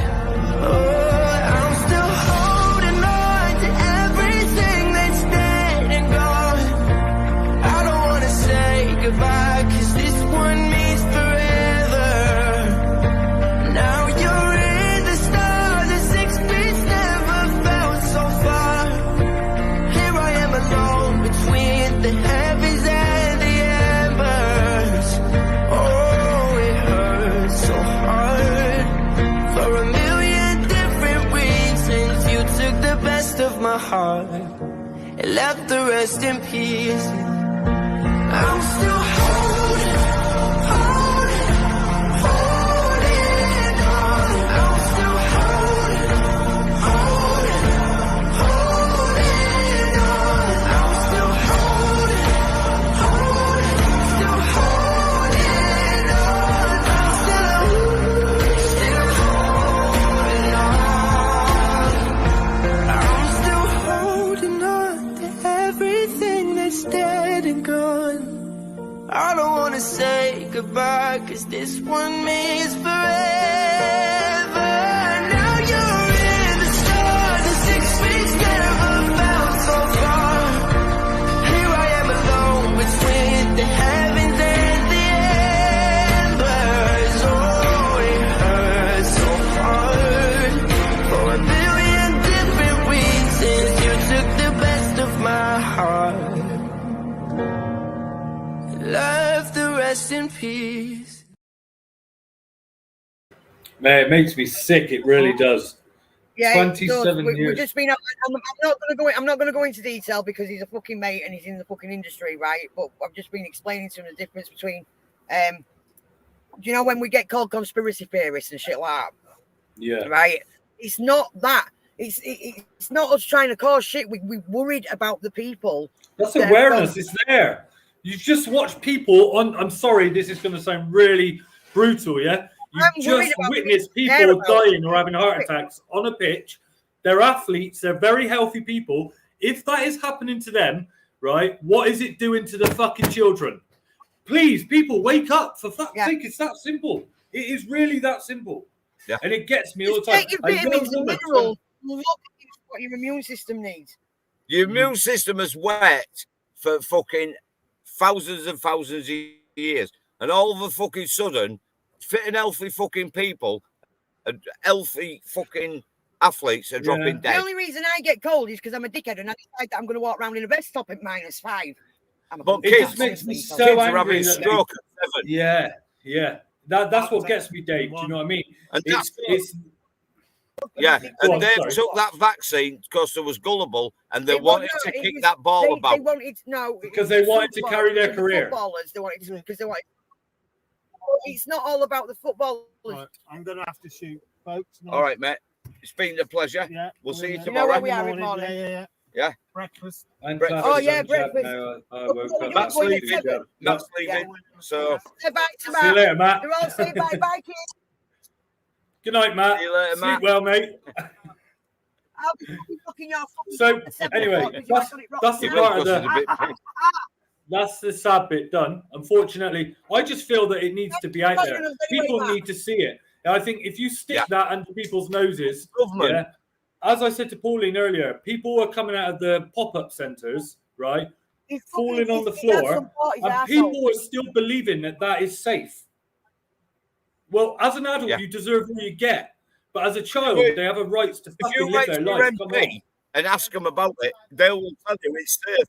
Oh, I'm still holding on to everything that's dead and gone. I don't want to say goodbye, 'cause this one means forever. Now you're in the stars, and 6 feet's never felt so far. Here I am alone between the heavens and the embers. Oh, it hurts so hard. For a million different reasons, you took the best of my heart and left the rest in peace. I'm still holding on. I'm still holding on. I'm still holding on. Still holding on. Still holding on. peace. Man, it makes me sick. It really does. Yeah, 27 years. We've just been. I'm not going to go into detail because he's a fucking mate and he's in the fucking industry, right? But I've just been explaining to him the difference between, do you know when we get called conspiracy theorists and shit like that? Yeah. Right. It's not that. It's not us trying to cause shit. We're worried about the people. That's awareness. It's there. You just watch people on. I'm sorry, this is going to sound really brutal, yeah. You just witness people dying or having heart attacks on a pitch. They're athletes. They're very healthy people. If that is happening to them, right, what is it doing to the fucking children? Please, people, wake up. For fuck's sake, it's that simple. It is really that simple. Yeah. And it gets me all the time. Take your vitamins and minerals. Look at what your immune system needs. Your immune system has worked for fucking thousands and thousands of years. And all of a fucking sudden, fit and healthy fucking people and healthy fucking athletes are dropping dead. The only reason I get cold is because I'm a dickhead and I decide that I'm going to walk around in a vest top at -5. But kids makes me so angry. Are having a stroke at 7. Yeah. That's what gets me, Dave. Do you know what I mean? And it's and they took that vaccine because it was gullible and they wanted to kick that ball about. They wanted because they wanted to carry their career. Footballers, they wanted to, because they wanted. It's not all about the footballers. Right, I'm going to have to shoot, folks. No. All right, mate. It's been a pleasure. Yeah, we'll see you You tomorrow. know where we are in the morning. Yeah. Breakfast. Breakfast. Oh yeah, breakfast. Matt's leaving. Matt's leaving. So. Say bye to Matt. See you later, Matt. They're all saying bye, kids. Good night, Matt. See you later, Matt. Sleep well, mate. I'll be fucking your So anyway, that's the part of the. That's the sad bit done. Unfortunately, I just feel that it needs to be out there. People need to see it. And I think if you stick that under people's noses, as I said to Pauline earlier, people are coming out of the pop-up centres, right, falling on the floor, and people are still believing that that is safe. Well, as an adult, you deserve what you get, but as a child, they have a right to fucking live their life. And ask them about it, they will tell you it's safe.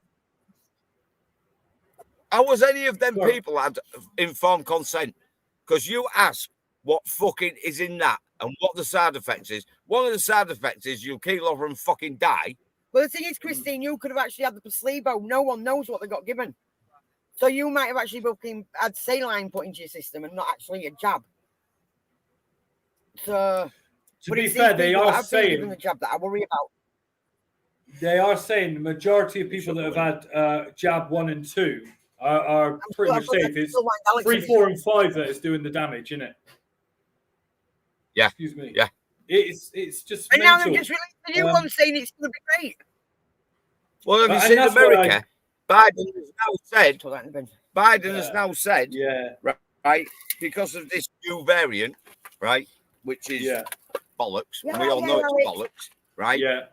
How was any of them people had informed consent? Because you ask what fucking is in that and what the side effects is. One of the side effects is you'll keel over and fucking die. Well, the thing is, Christine, you could have actually had the placebo. No one knows what they got given. So you might have actually fucking had saline put into your system and not actually a jab. So, to be fair, they are saying the jab that I worry about. They are saying the majority of people that have had jab 1 and 2 are pretty much safe. It's 3, 4, and 5 that is doing the damage, isn't it? Yeah. Excuse me. Yeah. It's just. And now they've just released a new one saying it's going to be great. Well, have you seen America? Biden has now said, right, because of this new variant, right, which is bollocks. We all know it's bollocks, right? Yeah.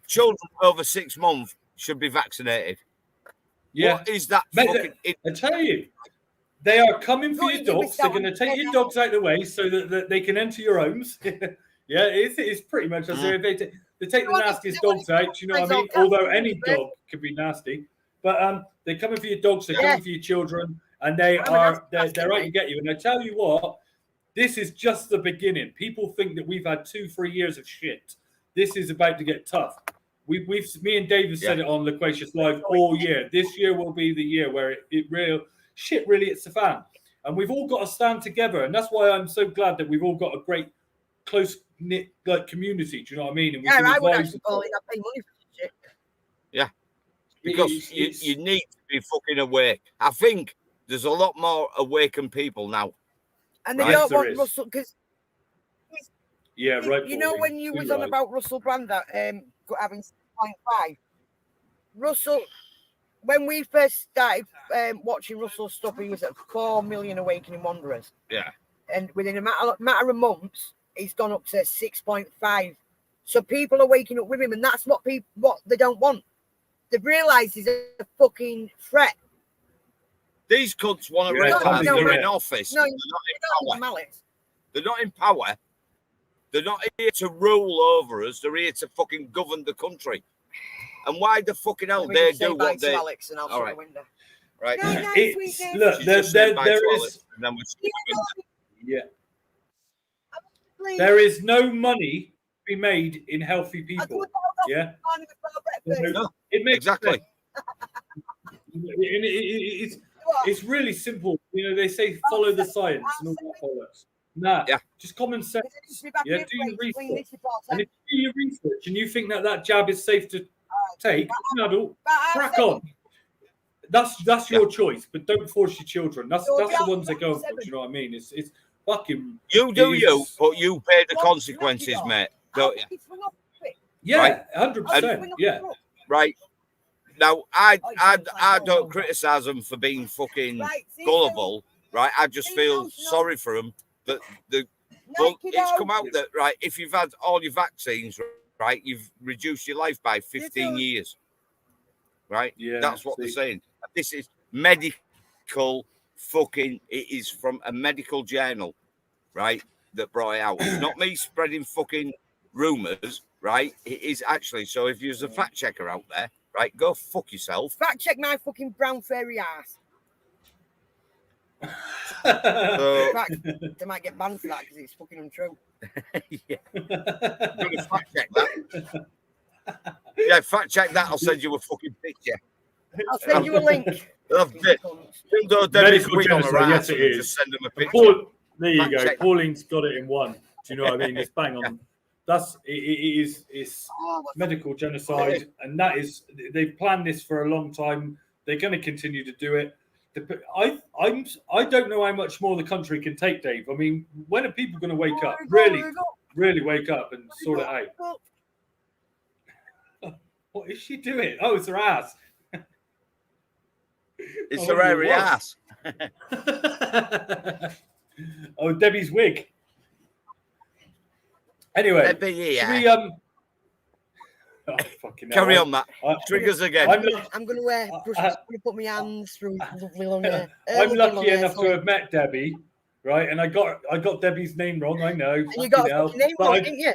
Children over 6 months should be vaccinated. Yeah. What is that? Mate, I tell you, they are coming for your dogs. They're going to take your dogs out of the way so that they can enter your homes. It's pretty much as if they take the nastiest dogs out. You know what I mean? Although any dog could be nasty, but they're coming for your dogs. They're coming for your children, and they're out to get you. And I tell you what, this is just the beginning. People think that we've had 2-3 years of shit. This is about to get tough. Me and Dave have said it on Loquacious Live all year. This year will be the year where it really hits the fan. And we've all got to stand together. And that's why I'm so glad that we've all got a great, close-knit community. Do you know what I mean? And I would actually call it pay money for this shit. Yeah. Because you need to be fucking awake. I think there's a lot more awakened people now. And they don't want Russell, because... Yeah, right. You know when you was on about Russell Brand having 6.5? Russell, when we first started watching Russell's stuff, he was at 4 million awakening wanderers. Yeah. And within a matter of months, he's gone up to 6.5. So people are waking up with him, and that's what they don't want. They've realised he's a fucking threat. These cunts want to realise they're in office. No, they're not in power. They're not in power. They're not here to rule over us. They're here to fucking govern the country. And why the fucking hell they do what they... Alex and I'll shut the window. right? It's look, there is. And then Yeah. There is no money to be made in healthy people. Yeah. No, It makes exactly. It's really simple. You know, they say follow the science and all that bollocks. Nah, just common sense. Yeah, do your research. And if you do your research and you think that jab is safe to take, an adult, crack on. That's your choice, but don't force your children. That's the ones that go for. Do you know what I mean? It's fucking. You do you, but you pay the consequences, mate. Don't you? Yeah, 100%. Yeah. Right. Now, I don't criticise them for being fucking gullible, right? I just feel sorry for them that it's come out that, right, if you've had all your vaccines, right, you've reduced your life by 15 years, right? Yeah, that's what they're saying. This is medical fucking. It is from a medical journal, right? That brought it out. It's not me spreading fucking rumours, right? It is actually. So if there's a fact checker out there, right, go fuck yourself. Fact check my fucking brown fairy ass. They might get banned for that because it's fucking untrue. Yeah. I'm gonna fact check that. Yeah, fact check that. I'll send you a fucking picture. I'll send you a link. Medical genocide, yes, it is. Just send them a picture. There you go. Check. Pauline's got it in one. Do you know what I mean? It's bang on. It's medical genocide, and that is they've planned this for a long time. They're going to continue to do it. I don't know how much more the country can take, Dave. I mean, when are people going to wake up? Really wake up and sort it out. What is she doing? Oh, it's her ass. It's her hairy ass. Oh, Debbie's wig. Anyway, Debbie, should we carry on, Matt. Triggers again. I'm going to wear brushes. I'm going to put my hands through lovely long hair. I'm lucky enough to have met Debbie, right? And I got Debbie's name wrong. I know. And you got her name wrong, didn't you?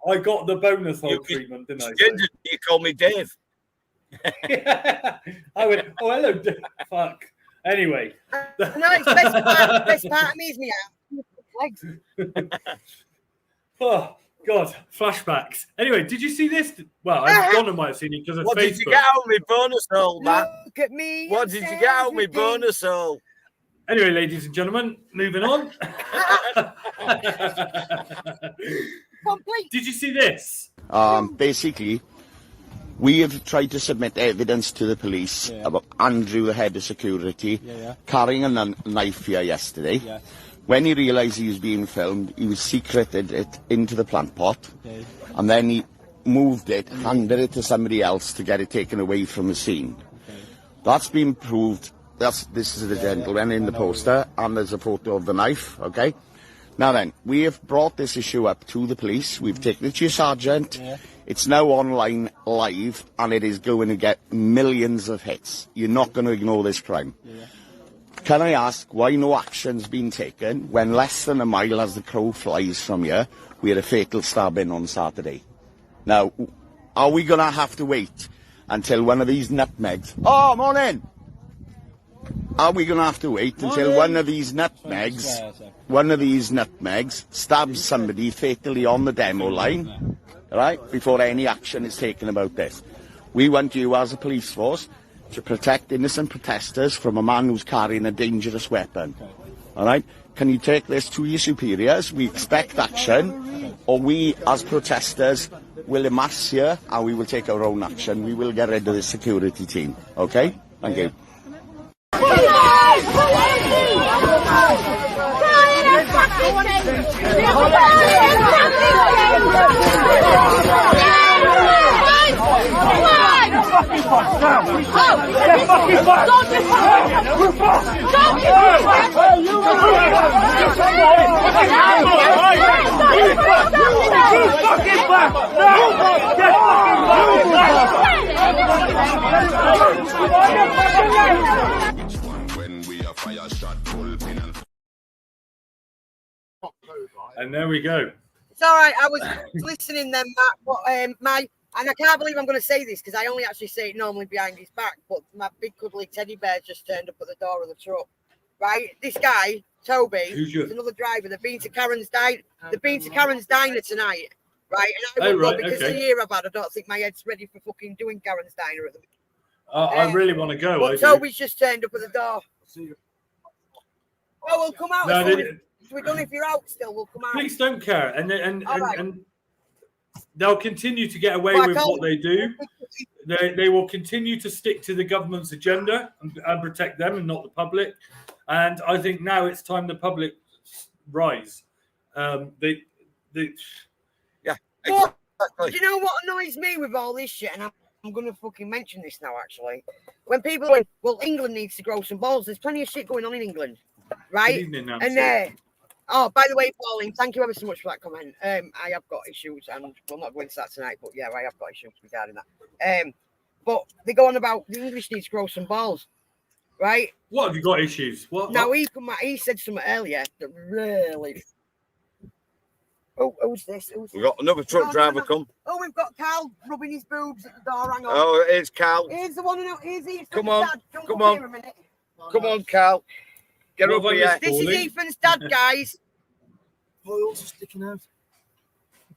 I got the bonus hole treatment, didn't I? You called me Dave. Yeah. I went, oh, hello, Dave. Fuck. Anyway. No, it's the best part of me is me legs. Oh, God. Flashbacks. Anyway, did you see this? Well, Donna might have seen it because of Facebook. What did you get out of me bonus hole, Matt? Look at me. What did you get out of me bonus hole? Anyway, ladies and gentlemen, moving on. Did you see this? Basically, we have tried to submit evidence to the police about Andrew, the head of security, carrying a knife here yesterday. When he realised he was being filmed, he was secreted it into the plant pot, and then he moved it, handed it to somebody else to get it taken away from the scene. That's been proved. This is the gentleman in the poster, and there's a photo of the knife, okay? Now then, we have brought this issue up to the police. We've taken it to your sergeant. It's now online live, and it is going to get millions of hits. You're not going to ignore this crime. Can I ask why no action's been taken when less than a mile as the crow flies from here, we had a fatal stabbing on Saturday? Now, are we going to have to wait until one of these nutmegs... Oh, morning! Are we going to have to wait until one of these nutmegs stabs somebody fatally on the demo line, right, before any action is taken about this? We want you as a police force to protect innocent protesters from a man who's carrying a dangerous weapon, all right? Can you take this to your superiors? We expect action, or we as protesters will amass here and we will take our own action. We will get rid of the security team, okay? Thank you. And there we go. It's all right. I was listening then, Matt. What my And I can't believe I'm going to say this because I only actually say it normally behind his back, but my big cuddly teddy bear just turned up at the door of the truck. Right? This guy, Toby, is another driver. They've been to Karen's Diner. They've been to Karen's Diner tonight. Right? And I wouldn't go because of the year I've had. I don't think my head's ready for fucking doing Karen's Diner at the minute. I really want to go. But Toby's just turned up at the door. Oh, we'll come out. No, we're done if you're out still. We'll come out. Police don't care, and they'll continue to get away with what they do. They will continue to stick to the government's agenda and protect them and not the public. And I think now it's time the public rise. Yeah. But, do you know what annoys me with all this shit? And I'm going to fucking mention this now, actually. When people are, well, England needs to grow some balls. There's plenty of shit going on in England, right? Good evening, and oh, by the way, Pauline, thank you ever so much for that comment. I have got issues, and we'll not go into that tonight, but yeah, I have got issues regarding that. But they go on about the English needs to grow some balls, right? What have you got issues? What? Now he said something earlier that really. Oh, who's this? We've got another truck driver come. Oh, we've got Carl rubbing his boobs at the door. Hang on. Oh, it's Carl. Here's the one who here's Ethan's Come on. dad. Come on. Here a minute. Come on, Carl. Get What over here. This is Ethan's dad, guys. Oils are sticking out.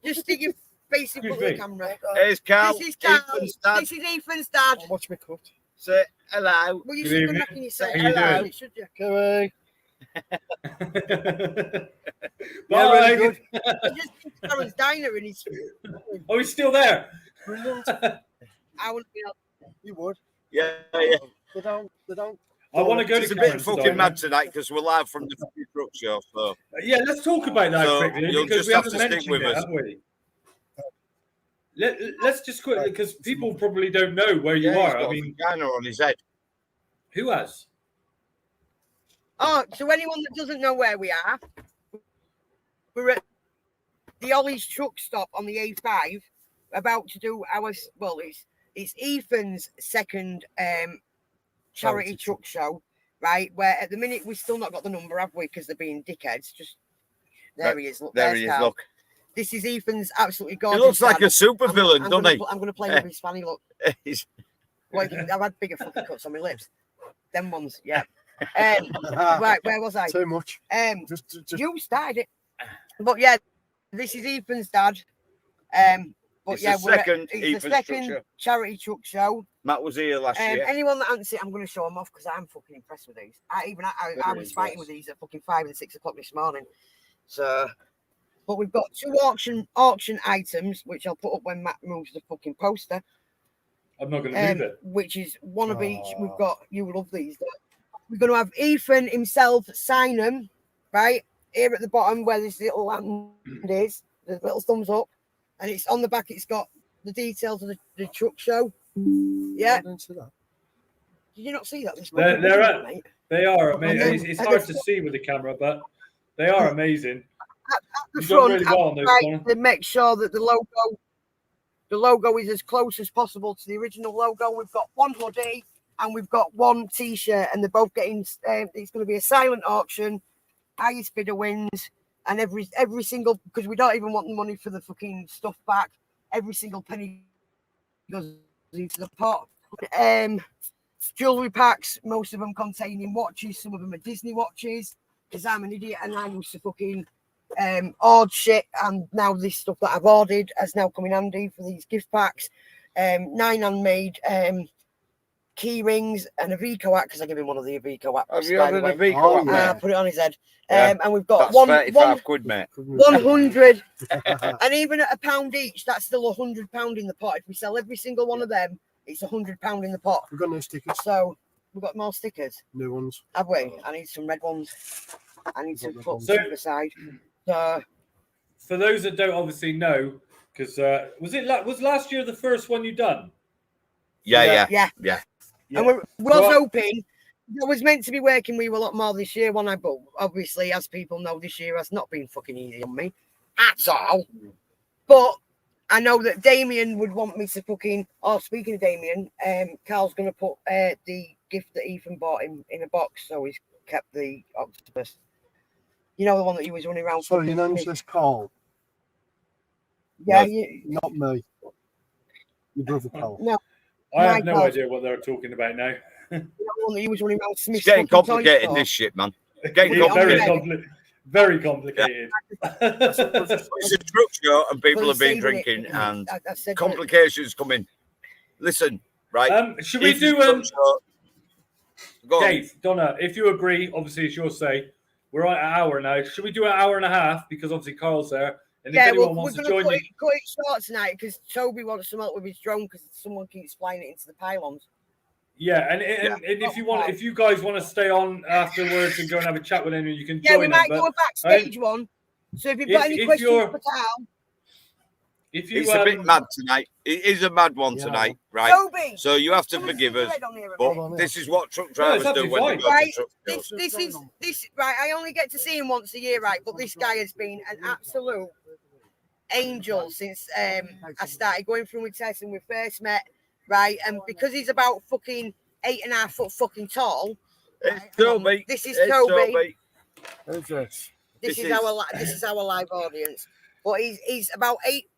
Just stick your face in front of the camera. Here's Carl. This is Carl. Ethan's dad. This is Ethan's dad. Watch me cut. Say hello. Well, you Good should evening. be making yourself How you hello, doing? should you? Go away. Yeah, Bye. really good. I just think Karen's Diner and he's. Oh, he's still there. Brilliant. I would be. You would. Yeah. They don't. I want to go It's to a bit Karen's fucking Diner. mad tonight because we're live from the fucking truck show. So Yeah, let's talk about that So, quickly you'll because just we have haven't to stick mentioned with it, us. have we? Let's just quickly, because people probably don't know where you yeah, he's are. got I a mean, vagina on his head. who has? Oh, so anyone that doesn't know where we are, we're at the Ollie's truck stop on the A5, about to do our, well, it's Ethan's second charity truck show, right? Where at the minute we've still not got the number, have we? Because they're being dickheads. Just there he is. Look, There he is. Carl. Look. This is Ethan's absolutely He gorgeous. looks like dad. a super villain, I'm doesn't gonna, he? I'm going to play with his fanny look. He's- Well, I've had bigger fucking cuts on my lips. Them ones, yeah. Right, where was I? Too much. Just You started it. But yeah, this is Ethan's dad. But It's yeah, the second it's Ethan's the truck second show. charity truck show. Matt was here last year. Anyone that hasn't seen, I'm going to show them off because I'm fucking impressed with these. I was fighting with these at fucking 5 and 6 o'clock this morning. So, but we've got 2 auction items, which I'll put up when Matt moves the fucking poster. I'm not going to move it. Which is one of each. We've got, you love these. We're going to have Ethan himself sign them, right? Here at the bottom where this little hand is, the little thumbs up. And it's on the back, it's got the details of the truck show. Yeah. I didn't see that. Did you not see that? They are amazing. And then It's at hard the to front- see with the camera, but they are amazing. At the You've done front, really well on those, right, Connor. to make sure that the logo is as close as possible to the original logo. We've got 1 hoodie and we've got 1 t-shirt, and they're both getting. It's going to be a silent auction. Highest bidder wins, and every single, because we don't even want the money for the fucking stuff back. Every single penny goes into the pot. Jewelry packs, most of them containing watches. Some of them are Disney watches. Because I'm an idiot and I used to fucking order shit, and now this stuff that I've ordered has now come in handy for these gift packs. 9 handmade key rings and a Vico hat, because I give him one of the Vico hats. Have you ordered a Vico hat, mate? Put it on his head. Yeah. And we've got That's 35 quid, mate. 100, and even at £1 each, that's still £100 in the pot. If we sell every single one of them, it's £100 in the pot. We've got no stickers. So we've got more stickers. New ones. Have we? I need some red ones. I need to put So- some aside. So, For those that don't obviously know, because was last year the first one you done? Yeah. and we was hoping I was meant to be working with you a lot more this year, one I, but obviously, as people know, this year has not been fucking easy on me at all. But I know that Damien would want me to fucking. Oh, speaking of Damien, Carl's going to put the gift that Ethan bought him in a box, so he's kept the octopus. You know, the one that he was running around. Sorry, your name's this Carl. Yeah, No, not me. Your brother Carl. No. I have no Michael. idea what they're talking about now. He was running around Smith's It's getting fucking toy complicated, store. this shit, man. Getting It's very, complicated. very complicated. It's a truck show and people Well, have been saving it, drinking and I said complications coming. Listen, right? Should we If it's do a truck show- Go on. Dave, Donna, if you agree, obviously it's your say. We're at an hour now. Should we do an hour and a half? Because obviously Carl's there. And if Yeah, anyone we're wants to going to join you. cut it short tonight because Toby wants some help with his drone because someone keeps flying it into the pylons. Yeah, and if you want, if you guys want to stay on afterwards and go and have a chat with anyone, you can Yeah, join we them. might But do a backstage one. So if you've got any questions for Carl, It's a bit mad tonight. It is a mad one tonight, right? Toby, so you have to forgive us. But this is what truck drivers do when they go to truck shows. This right. I only get to see him once a year, right? But this guy has been an absolute angel since I started going through with Tess and we first met, right? And because he's about fucking 8.5 foot fucking tall. It's Toby. This is It's Toby. Who's this? This is our live audience. But he's about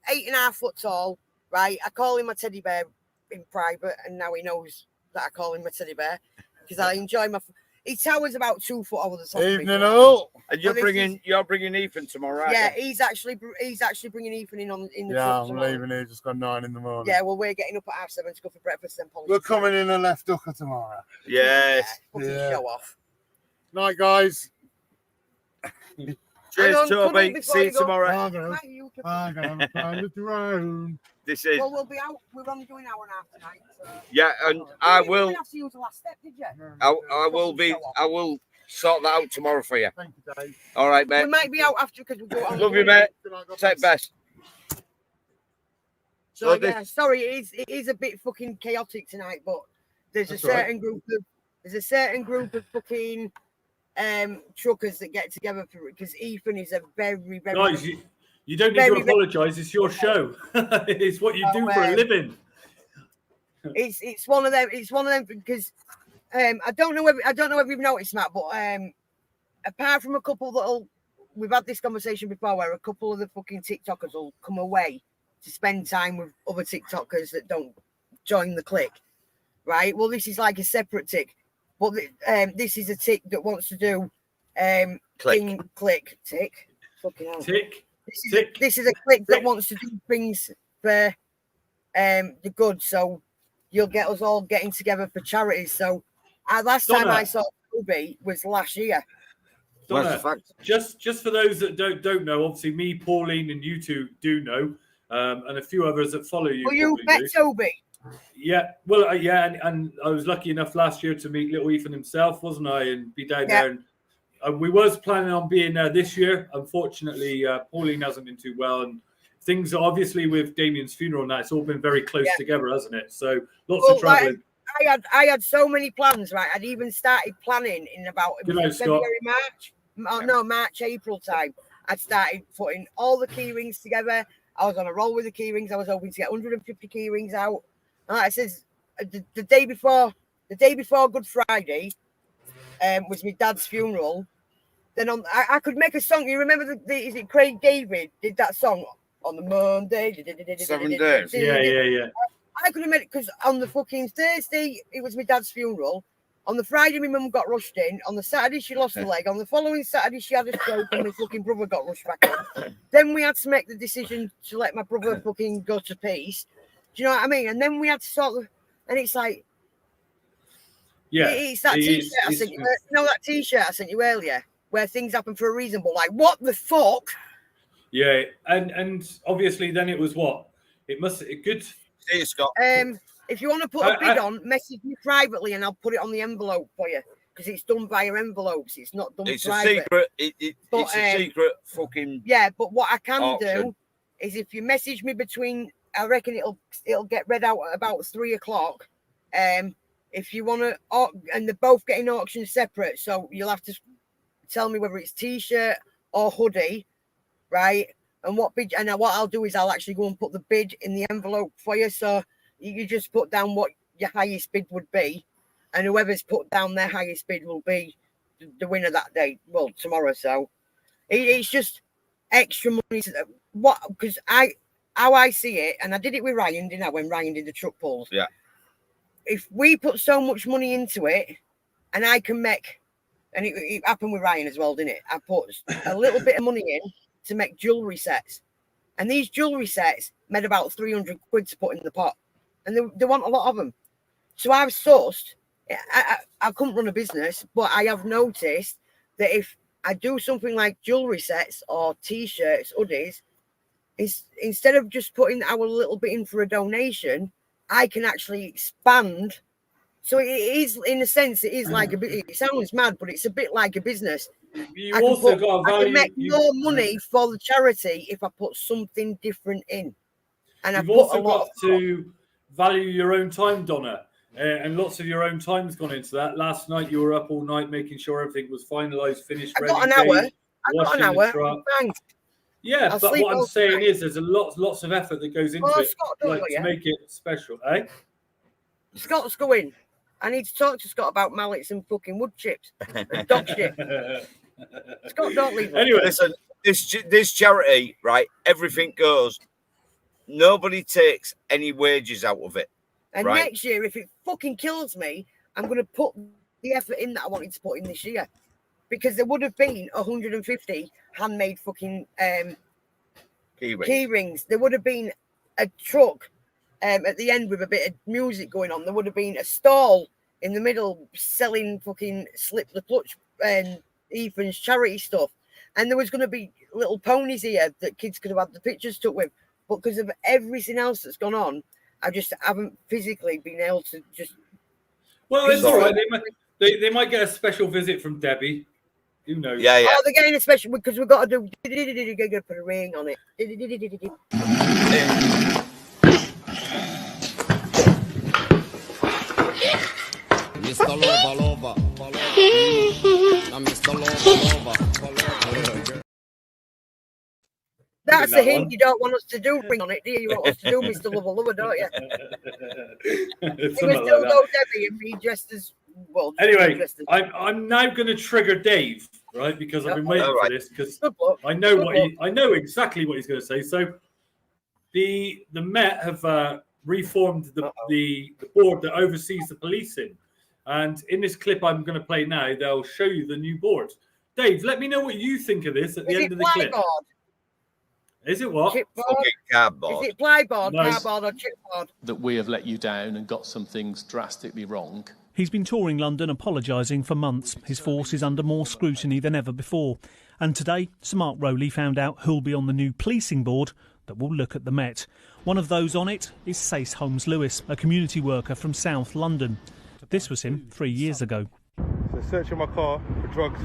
8.5 foot tall, right? I call him a teddy bear in private, and now he knows that I call him a teddy bear because I enjoy my. He towers about 2 foot over the top. Evening all. And you're bringing Ethan tomorrow, right? Yeah, he's actually bringing Ethan in the. Yeah, I'm tomorrow. leaving here. Just got 9 in the morning. Yeah, well, we're getting up at 7:30 to go for breakfast. Then we're coming in a left hooker tomorrow. Yes. Yeah. Show off. Night, guys. Cheers, Toby. See you tomorrow. I'm gonna find the drone. This is. Well, we'll be out. We're only doing an hour and a half tonight. So. Yeah, and I will. You didn't have to use the last step, did you? I will be. I will sort that out tomorrow for you. Thank you, Dave. All right, mate. We might be out after because we go on. Love you, mate. Take best. So yeah, sorry, it is a bit fucking chaotic tonight, but there's a certain group of fucking truckers that get together for it because Ethan is a very guys. You don't need to apologise. It's your show. It's what you do for a living. It's one of them. It's one of them because I don't know if you've noticed, Matt, but apart from a couple we've had this conversation before where a couple of the fucking TikTokers will come away to spend time with other TikTokers that don't join the clique, right? Well, this is like a separate tick, but this is a tick that wants to do click tick. Fucking hell. Tick. This is a clique that wants to do things for the good. So you'll get us all getting together for charities. So last time I saw Toby was last year. Donna, just for those that don't know, obviously me, Pauline, and you two do know, and a few others that follow you. Well, you met Toby. Yeah, well, and I was lucky enough last year to meet little Ethan himself, wasn't I, and be down there. And we was planning on being there this year. Unfortunately, Pauline hasn't been too well, and things obviously with Damien's funeral and that, it's all been very close together, hasn't it? So lots of traveling. I had so many plans, right? I'd even started planning in about February, March. March, April time. I'd started putting all the key rings together. I was on a roll with the key rings. I was hoping to get 150 key rings out. And like I says, the day before Good Friday was my dad's funeral. Then I could make a song. You remember is it Craig David did that song on the Monday? 7 days. Yeah. I could have made it because on the fucking Thursday it was my dad's funeral. On the Friday, my mum got rushed in. On the Saturday, she lost a leg. On the following Saturday, she had a stroke, and my fucking brother got rushed back in. Then we had to make the decision to let my brother fucking go to peace. Do you know what I mean? And then we had to sort of, and it's like, it's that T-shirt I sent you. That T-shirt I sent you earlier, where things happen for a reason. But like, what the fuck? Yeah, and obviously, then it was what it must. It could. See you, Scott. If you want to put a bid on, message me privately and I'll put it on the envelope for you because it's done via envelopes. It's not done private. A secret. It's a secret fucking. Yeah, but what I can auction. do is if you message me between, I reckon it'll get read out at about 3 o'clock. If you want to, and they're both getting auctioned separate, so you'll have to tell me whether it's T-shirt or hoodie, right? And what I'll do is I'll actually go and put the bid in the envelope for you. So you just put down what your highest bid would be, and whoever's put down their highest bid will be the winner that day. Well, tomorrow. So it's just extra money. Because I how I see it, and I did it with Ryan, didn't I, when Ryan did the truck pulls? Yeah. If we put so much money into it, and I can make, and it happened with Ryan as well, didn't it? I put a little bit of money in to make jewellery sets. And these jewellery sets made about 300 quid to put in the pot. And they want a lot of them. So I've sourced, I couldn't run a business, but I have noticed that if I do something like jewellery sets or T-shirts, hoodies, instead of just putting our little bit in for a donation, I can actually expand. So it is, in a sense, it is like a bit, it sounds mad, but it's a bit like a business. You also got a value. I can make more money for the charity if I put something different in. And You've also got to value your own time, Donna. And lots of your own time's gone into that. Last night you were up all night making sure everything was finalised, finished, ready. I got an hour. Thanks. Yeah, I'll but what I'm saying night. is there's lots of effort that goes into it, Scott, like to make it special, eh? Scott's going. I need to talk to Scott about mallets and fucking wood chips and dog shit. Scott, don't leave. Anyway, listen, this charity, right? Everything goes. Nobody takes any wages out of it. And right? next year, if it fucking kills me, I'm going to put the effort in that I wanted to put in this year. Because there would have been 150 handmade fucking key rings. There would have been a truck at the end with a bit of music going on. There would have been a stall in the middle selling fucking Slip the Clutch and Ethan's charity stuff. And there was going to be little ponies here that kids could have had the pictures took with. But because of everything else that's gone on, I just haven't physically been able to just. Well, it's all right. They might get a special visit from Debbie. Who knows? Yeah. Oh, they're getting a special because we've got to do. Put a ring on it. Mr. Lover. Mr. Lover. That's a hint. You don't want us to do ring on it, do you? You want us to do Mr. Lover, don't you? It was still go Debbie and me dressed as well. Anyway, I'm now going to trigger Dave, right? Because I've been waiting for this because I know exactly what he's going to say. So the Met have reformed the board that oversees the policing, and in this clip I'm going to play now, they'll show you the new board. Dave, let me know what you think of this at the end of the clip. Is it what? Cardboard. Is it plyboard, cardboard, or chipboard? That we have let you down and got some things drastically wrong. He's been touring London apologising for months. His force is under more scrutiny than ever before. And today, Sir Mark Rowley found out who'll be on the new policing board that will look at the Met. One of those on it is Sace Holmes-Lewis, a community worker from South London. This was him 3 years ago. They're searching my car for drugs,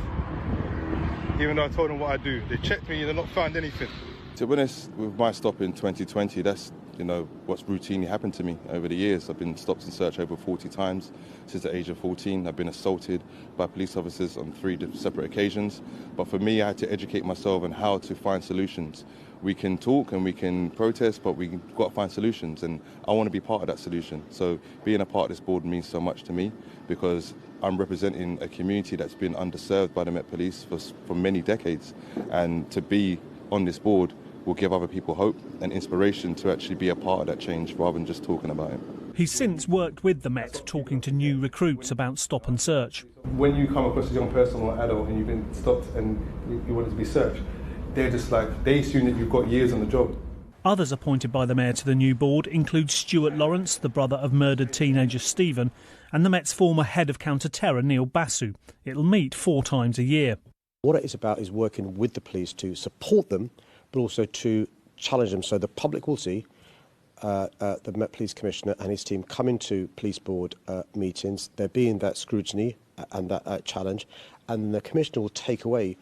even though I told them what I do. They checked me and they're not found anything. To be honest, with my stop in 2020, that's, what's routinely happened to me over the years. I've been stopped and searched over 40 times since the age of 14. I've been assaulted by police officers on 3 separate occasions. But for me, I had to educate myself on how to find solutions. We can talk and we can protest, but we've got to find solutions. And I want to be part of that solution. So being a part of this board means so much to me because I'm representing a community that's been underserved by the Met Police for many decades. And to be on this board will give other people hope and inspiration to actually be a part of that change rather than just talking about it. He's since worked with the Met, talking to new recruits about stop and search. When you come across a young person or adult and you've been stopped and you wanted to be searched, they're just like, they assume that you've got years on the job. Others appointed by the Mayor to the new board include Stuart Lawrence, the brother of murdered teenager Stephen, and the Met's former head of counter-terror, Neil Basu. It'll meet 4 times a year. What it is about is working with the police to support them, but also to challenge them. So the public will see the Met Police Commissioner and his team come into police board meetings. There being that scrutiny and that challenge, and the Commissioner will take away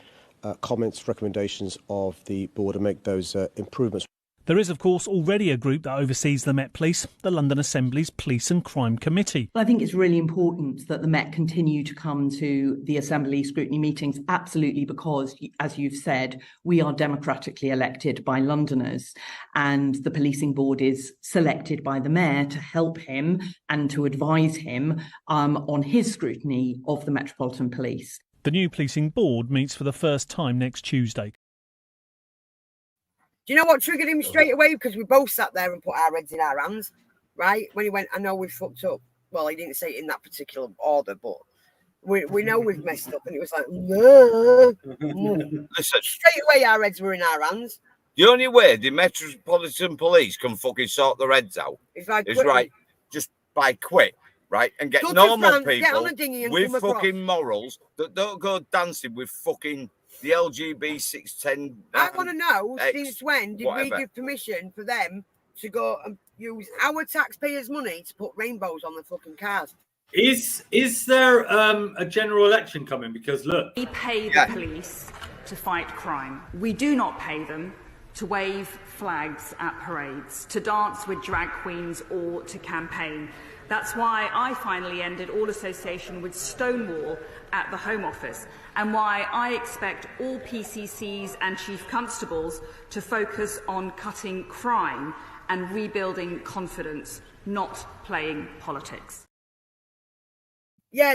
comments, recommendations of the board and make those improvements. There is, of course, already a group that oversees the Met Police, the London Assembly's Police and Crime Committee. I think it's really important that the Met continue to come to the Assembly scrutiny meetings, absolutely, because, as you've said, we are democratically elected by Londoners, and the policing board is selected by the Mayor to help him and to advise him on his scrutiny of the Metropolitan Police. The new policing board meets for the first time next Tuesday. Do you know what triggered him straight away? Because we both sat there and put our heads in our hands, right? When he went, I know we've fucked up. Well, he didn't say it in that particular order, but we know we've messed up. And it was like, no. Listen, Straight away, our heads were in our hands. The only way the Metropolitan Police can fucking sort their heads out is right, just by quit, right, and get normal people with fucking morals that don't go dancing with fucking the LGB 610. I want to know since when did we give permission for them to go and use our taxpayers' money to put rainbows on the fucking cars? Is there a general election coming? Because look, we pay the police to fight crime. We do not pay them to wave flags at parades, to dance with drag queens, or to campaign. That's why I finally ended all association with Stonewall at the Home Office, and why I expect all PCCs and chief constables to focus on cutting crime and rebuilding confidence, not playing politics. Yeah,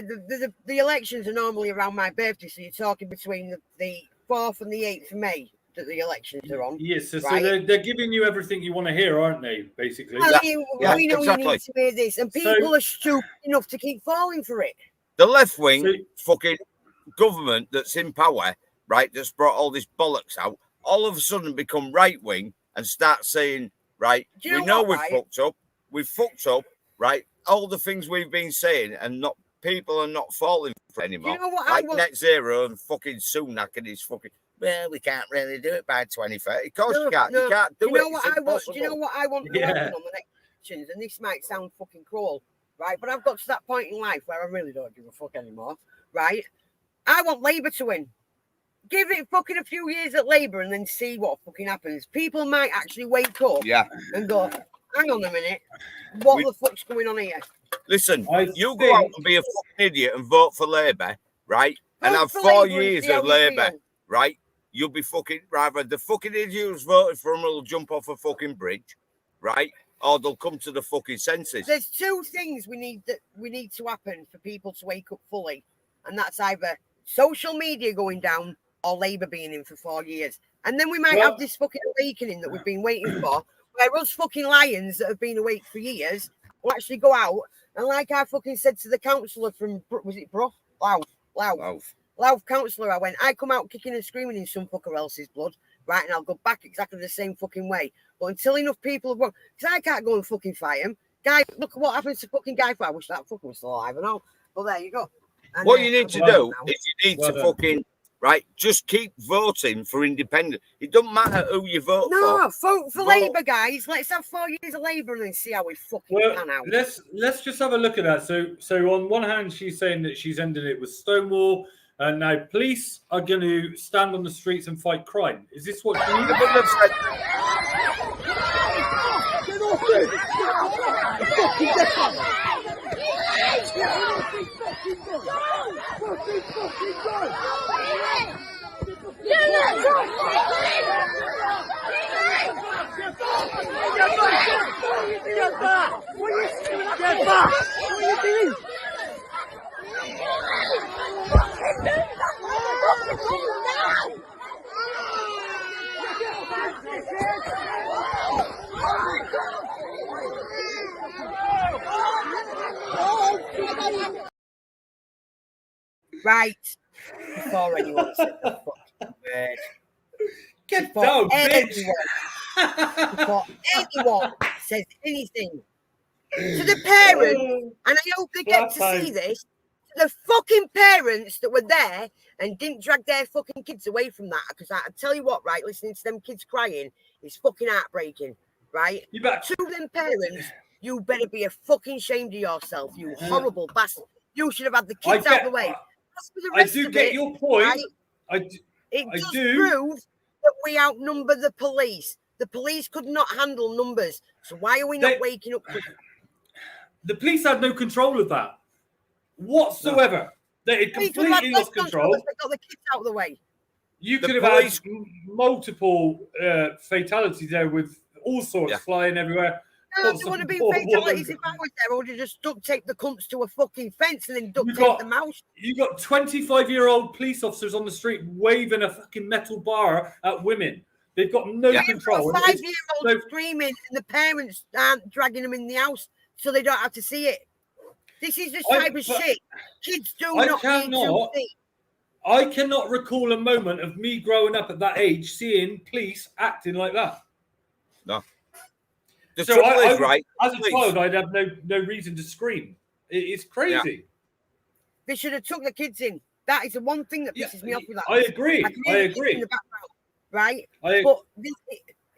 the elections are normally around my birthday, so you're talking between the 4th and the 8th of May that the elections are on. Yes, so right? they're giving you everything you want to hear, aren't they, basically? Well, we know you need to hear this, and people are stupid enough to keep falling for it. The left-wing fucking government that's in power, right, that's brought all this bollocks out, all of a sudden become right-wing and start saying, right, we know we've fucked up, right, all the things we've been saying, and not people are not falling for it anymore. You know what like net zero and fucking Sunak and his fucking, well, we can't really do it by 2030. Of course you can't. You can't do it. Do you know what I want to happen on the next elections? And this might sound fucking cruel, right? But I've got to that point in life where I really don't give a fuck anymore, right? I want Labour to win. Give it fucking a few years at Labour and then see what fucking happens. People might actually wake up and go, hang on a minute, what the fuck's going on here? Listen, you go out and be a fucking idiot and vote for Labour, right? And have 4 years of Labour, right? You'll be fucking, rather the fucking idiot who's voted for them will jump off a fucking bridge, right? Or they'll come to the fucking senses. There's two things we need to happen for people to wake up fully. And that's either social media going down or Labour being in for 4 years. And then we might have this fucking awakening that we've been waiting for, where us fucking lions that have been awake for years will actually go out. And like I fucking said to the councillor from, was it Brough? Louth councillor, I come out kicking and screaming in some fucker else's blood, right? And I'll go back exactly the same fucking way. But until enough people have won, because I can't go and fucking fight him. Guy, look at what happens to fucking Guy. I wish that fucker was still alive and all. But there you go. And, what you need to do is you need to fucking, right, just keep voting for independent. It doesn't matter who you vote for. No, vote for Labour, guys. Let's have 4 years of Labour and then see how we fucking pan out. Let's just have a look at that. So on one hand, she's saying that she's ended it with Stonewall, and now police are going to stand on the streets and fight crime. Is this what you need? Get off it! Fucking get off! Get back! What are you doing? Right. Before anyone said the fucking word. Get down, bitch. Before anyone says anything to the parents, and I hope they get to see this, the fucking parents that were there and didn't drag their fucking kids away from that, because I tell you what, right, listening to them kids crying is fucking heartbreaking, right? To them parents, you better be a fucking ashamed of yourself, you horrible bastard. You should have had the kids out of the way. I do get your point. Right? It does prove that we outnumber the police. The police could not handle numbers. So why are we not waking up? The police had no control of that whatsoever. They completely lost control. They got the kids out of the way. You could have had multiple fatalities there with all sorts flying everywhere. No, there would have been fatalities if I was there. I would have just duct taped the cunts to a fucking fence and then duct taped the mouse. You got 25-year-old police officers on the street waving a fucking metal bar at women. They've got no control. Got a 5-year-old screaming, and the parents aren't dragging them in the house so they don't have to see it. This is the type of shit kids do not need to see. I cannot recall a moment of me growing up at that age seeing police acting like that. No. As a child, I'd have no reason to scream. It's crazy. Yeah. They should have took the kids in. That is the one thing that pisses me off with that. I agree. I agree. In the background, right? But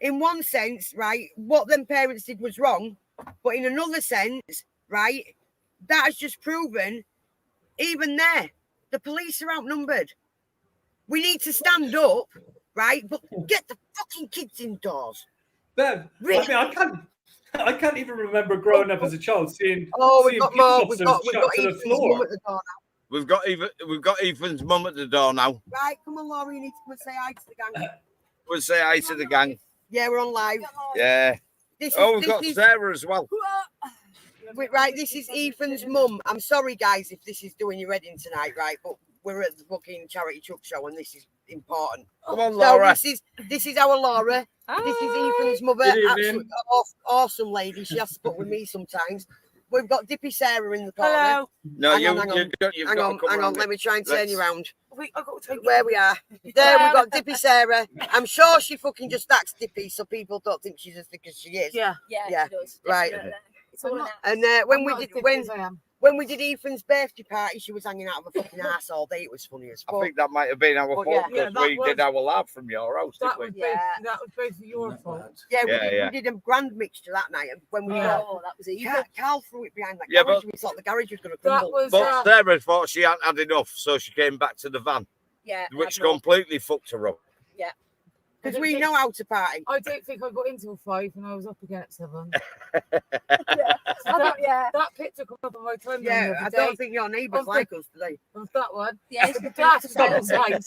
in one sense, right, what them parents did was wrong. But in another sense, right, that has just proven, even there, the police are outnumbered. We need to stand up, right? But get the fucking kids indoors. Bev, really? I mean, I can't even remember growing up as a child seeing. We've got Ethan's mum at the door now. We've got Ethan's mum at the door now. Right, come on, Laura, you need to come and say hi to the gang. We'll say hi to the gang. Yeah, we're on live. Yeah. We've got Sarah as well. Right, this is Ethan's mum. I'm sorry, guys, if this is doing your head in tonight, right? But we're at the fucking charity truck show, and this is important. Come on, Laura. So this is our Laura. Hi. This is Ethan's mother. Absolutely awesome lady. She has to put with me sometimes. We've got Dippy Sarah in the corner. Hello. No, hang on. Let me try and turn you around. Where we are. There, we've got Dippy Sarah. I'm sure she fucking just acts Dippy, so people don't think she's as thick as she is. Yeah, she does. Right. And when we did Ethan's birthday party, she was hanging out of a fucking ass all day. It was funny as fuck. I think that might have been our fault because we did our lab from your house, didn't we? That was basically your fault. Yeah, we did a grand mixture that night. And when we that was easy. Carl threw it behind that garage. We thought the garage was going to crumble. But Sarah thought she hadn't had enough, so she came back to the van. Yeah. Which completely fucked her up. Yeah. Because we know how to party. I don't think I got into 5 and I was up again at 7. That picture come up on my timeline. Yeah, I don't think your neighbours like us today. Of that one. Yeah, the glass is outside.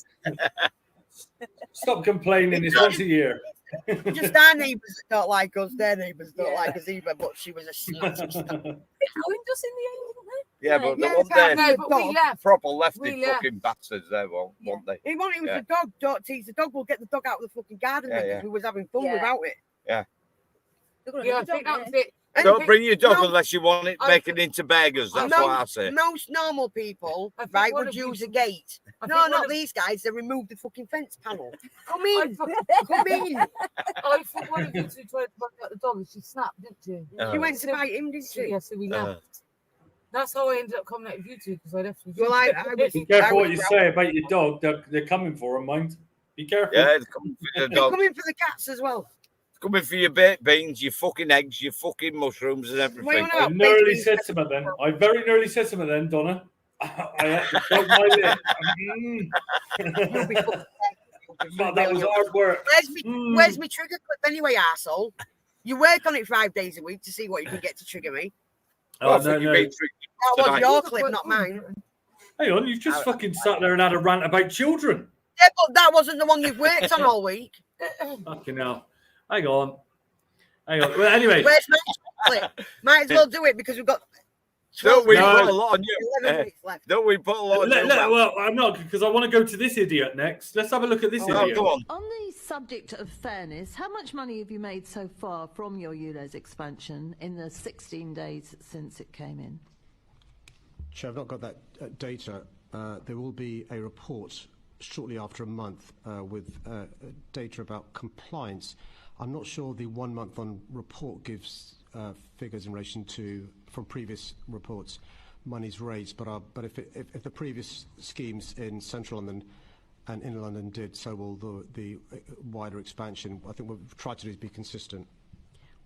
Stop complaining. It's once a year. Just our neighbours that don't like us. Their neighbours don't like us either. But she was a snatch. They joined us in the end, didn't they? Yeah, but the one day, we left. proper lefty fucking bastards there, weren't they? He wanted the dog. Don't tease the dog. We'll get the dog out of the fucking garden because we was having fun without it. Yeah. I think that was it. Don't bring your dog unless you want it making into beggars. That's what I say. Most normal people, right, would use a gate. No, not these guys. They removed the fucking fence panel. Come in. Come in. I thought one of you two tried to bite out the dog and she snapped, didn't she? She went to bite him, didn't she? Yeah, so we left. That's how I ended up coming out with you two because I left with you. Well, be careful what you say about your dog. They're coming for him, mind. Be careful. Yeah, they're coming for the dog. They're coming for the cats as well. Coming for your baked beans, your fucking eggs, your fucking mushrooms, and everything. I nearly said something then. I very nearly said something then, Donna. I had to bite my lip. That was hard work. Where's my trigger clip anyway, arsehole? You work on it 5 days a week to see what you can get to trigger me. Oh, no. That was your clip, not mine. Hang on, you've just fucking sat there and had a rant about children. Yeah, but that wasn't the one you've worked on all week. Fucking hell. Hang on. Well, anyway. Where's my clip? Might as well do it because we've got. Don't we put a lot on you? Don't we put a lot on you? Well, I'm not, because I want to go to this idiot next. Let's have a look at this idiot. Go on. On the subject of fairness, how much money have you made so far from your ULEZ expansion in the 16 days since it came in? Chair, I've not got that data. There will be a report shortly after a month with data about compliance. I'm not sure the 1 month on report gives figures in relation to from previous reports monies raised, but if the previous schemes in Central London and Inner London did, so will the wider expansion. I think what we've tried to do is be consistent.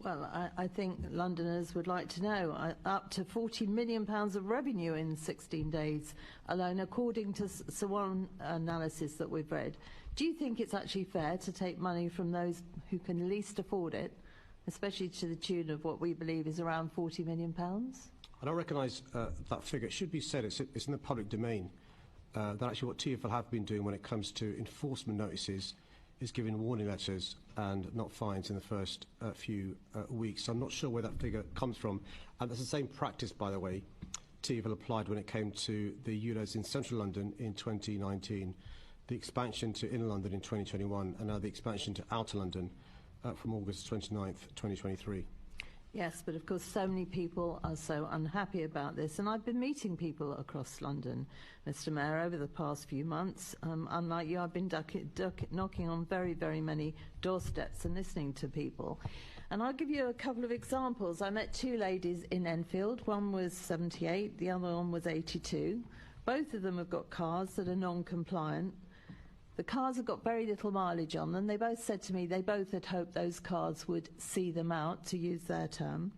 Well, I think Londoners would like to know up to £40 million of revenue in 16 days alone, according to one analysis that we've read. Do you think it's actually fair to take money from those who can least afford it, especially to the tune of what we believe is around £40 million? I don't recognise that figure. It should be said, it's in the public domain, that actually what TfL have been doing when it comes to enforcement notices is giving warning letters and not fines in the first few weeks. So I'm not sure where that figure comes from. And that's the same practice, by the way, TfL applied when it came to the ULEZ in Central London in 2019. the expansion to inner London in 2021, and now the expansion to outer London from August 29th, 2023. Yes, but of course so many people are so unhappy about this, and I've been meeting people across London, Mr. Mayor, over the past few months. Unlike you, I've been knocking on very, very many doorsteps and listening to people. And I'll give you a couple of examples. I met two ladies in Enfield. One was 78, the other one was 82. Both of them have got cars that are non-compliant. The cars have got very little mileage on them. They both said to me they both had hoped those cars would see them out, to use their term.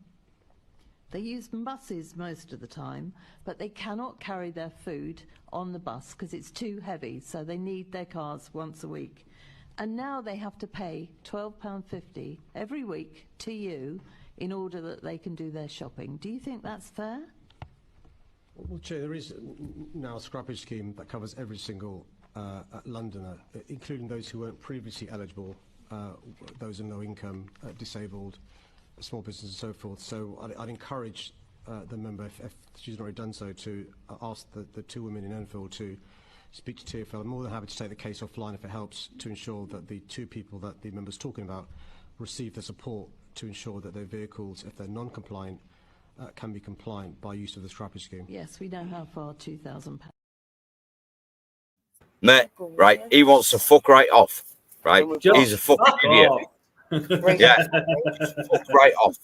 They use buses most of the time, but they cannot carry their food on the bus because it's too heavy, so they need their cars once a week. And now they have to pay £12.50 every week to you in order that they can do their shopping. Do you think that's fair? Well, Chair, there is now a scrappage scheme that covers every single Londoner, including those who weren't previously eligible, those in low income, disabled, small businesses and so forth. So I'd encourage the member, if she's not already done so, to ask the two women in Enfield to speak to TfL. I'm more than happy to take the case offline if it helps to ensure that the two people that the member's talking about receive the support to ensure that their vehicles, if they're non-compliant, can be compliant by use of the scrappage scheme. Yes, we know how far £2,000. Mate, right, he wants to fuck right off, right? He's a fucking idiot. Yeah, fuck right off.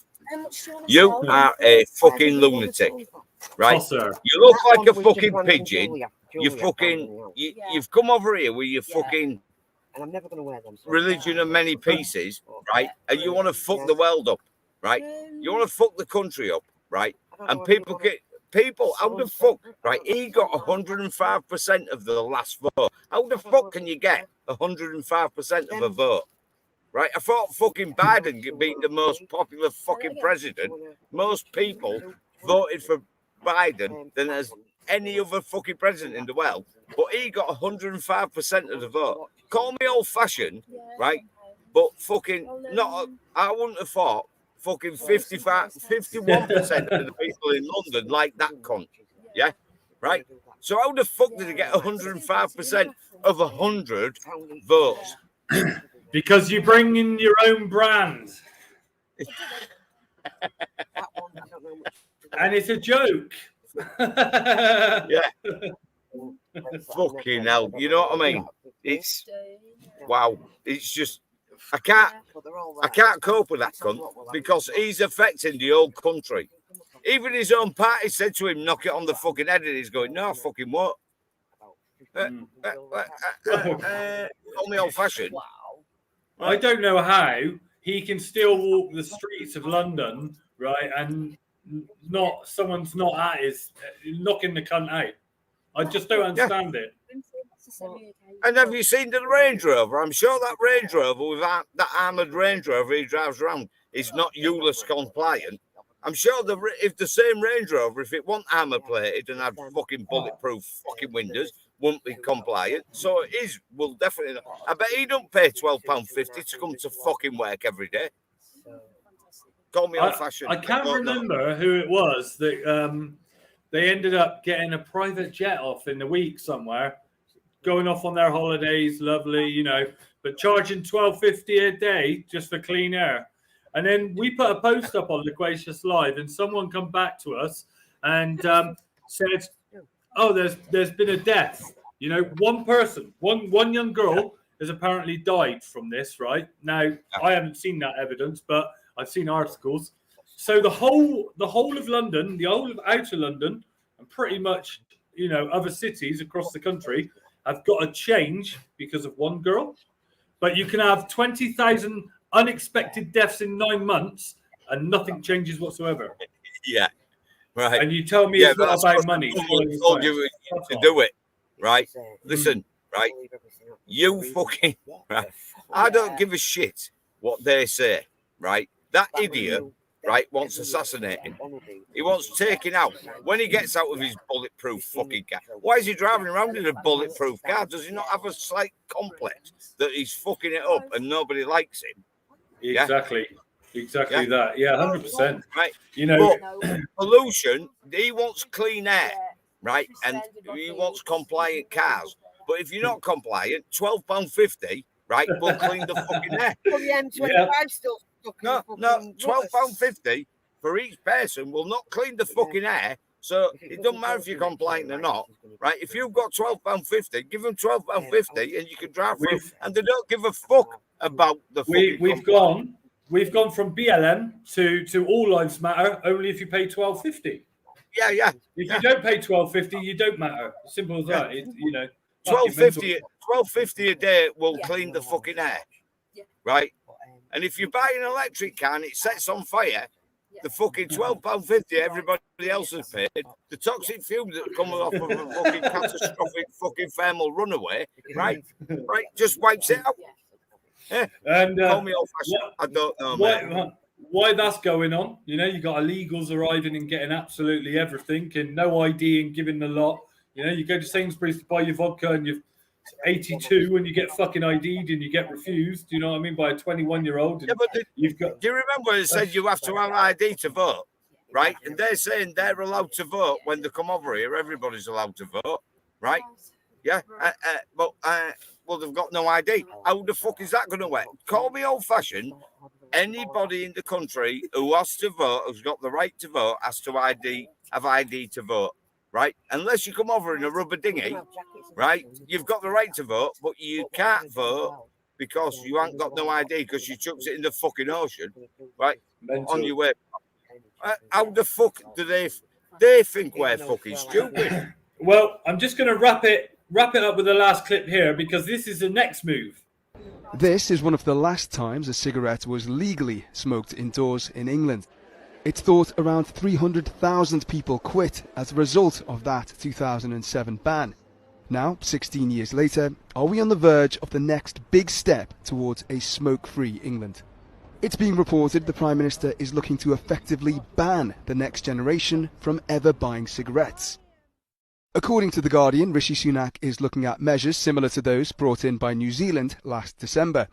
You are a fucking lunatic, right? You look like a fucking pigeon. You've come over here with your fucking and I'm never going to wear them. Religion of many pieces, right? And you want to fuck the world up, right? You want to fuck the country up, right? And people out the fuck, right? He got 105% of the last vote. How the fuck can you get 105% of a vote? Right? I thought fucking Biden being the most popular fucking president. Most people voted for Biden than as any other fucking president in the world. But he got 105% of the vote. Call me old-fashioned, right? But fucking not. I wouldn't have thought fucking 51% of the people in London like that cunt. Yeah, right. So how the fuck did he get 105% of 100 votes? Because you bring in your own brand. And it's a joke. Yeah. Fucking hell. You know what I mean? It's wow. It's just I can't cope with that cunt because he's affecting the whole country. Even his own party said to him, knock it on the fucking head, and he's going, no, I fucking what? Only old-fashioned. I don't know how he can still walk the streets of London, right, and someone's not at his knocking the cunt out. I just don't understand it. And have you seen the Range Rover? I'm sure that Range Rover with that armoured Range Rover he drives around is not ULEZ compliant. I'm sure if the same Range Rover, if it wasn't armour plated and had fucking bulletproof fucking windows, wouldn't be compliant. So it is, will definitely not. I bet he don't pay £12.50 to come to fucking work every day. Call me old-fashioned. I can't remember who it was that they ended up getting a private jet off in the week somewhere, going off on their holidays, lovely, you know, but charging £12.50 a day just for clean air. And then we put a post up on Loquacious Live, and someone come back to us and said, "Oh, there's been a death. You know, one person, one young girl has apparently died from this. Right now, I haven't seen that evidence, but I've seen articles. So the whole of London, the whole of outer London, and pretty much, you know, other cities across the country have got to change because of one girl. But you can have 20,000 unexpected deaths in 9 months and nothing changes whatsoever. Yeah, right. And you tell me it's not about money. Told you to do it, right? Listen, right? You fucking right. I don't give a shit what they say, right? That idiot, right, wants assassinating. He wants taking out. When he gets out of his bulletproof fucking car, why is he driving around in a bulletproof car? Does he not have a slight complex that he's fucking it up and nobody likes him? Exactly. Exactly that. Yeah, 100%. Right. You know, but pollution, he wants clean air, right? And he wants compliant cars. But if you're not compliant, £12.50, right, will clean the fucking air. Well, the M25 still stuck in the No, fucking £12.50 for each person will not clean the fucking air. So it doesn't matter if you're compliant or not, right? If you've got £12.50, give them £12.50 and you can drive for them. And they don't give a fuck about the fucking We've gone from BLM to All Lives Matter only if you pay $12.50. Yeah. If you don't pay $12.50, you don't matter. Simple as that. $12.50 a day will clean the fucking air, right? And if you buy an electric car and it sets on fire, the fucking £12.50 everybody else has paid, the toxic fumes that are coming off of a fucking catastrophic fucking thermal runaway, right, just wipes it out. Yeah. And call me old-fashioned. I don't know, why that's going on. You got illegals arriving and getting absolutely everything and no ID and giving the lot. You go to Sainsbury's to buy your vodka and you're 82 and you get fucking ID'd and you get refused, you know what I mean, by a 21-year-old. Yeah, but do you remember it said you have to have ID to vote, right? And they're saying they're allowed to vote when they come over here. Everybody's allowed to vote, right? Yeah, well, they've got no ID. How the fuck is that going to work? Call me old-fashioned. Anybody in the country who has to vote, who's got the right to vote, has to have ID to vote, right? Unless you come over in a rubber dinghy, right? You've got the right to vote, but you can't vote because you haven't got no ID because you chucked it in the fucking ocean, right? On your way. How the fuck do they think we're fucking stupid? Well, I'm just going to wrap it up with the last clip here because this is the next move. This is one of the last times a cigarette was legally smoked indoors in England. It's thought around 300,000 people quit as a result of that 2007 ban. Now, 16 years later, are we on the verge of the next big step towards a smoke-free England? It's being reported the Prime Minister is looking to effectively ban the next generation from ever buying cigarettes. According to The Guardian, Rishi Sunak is looking at measures similar to those brought in by New Zealand last December.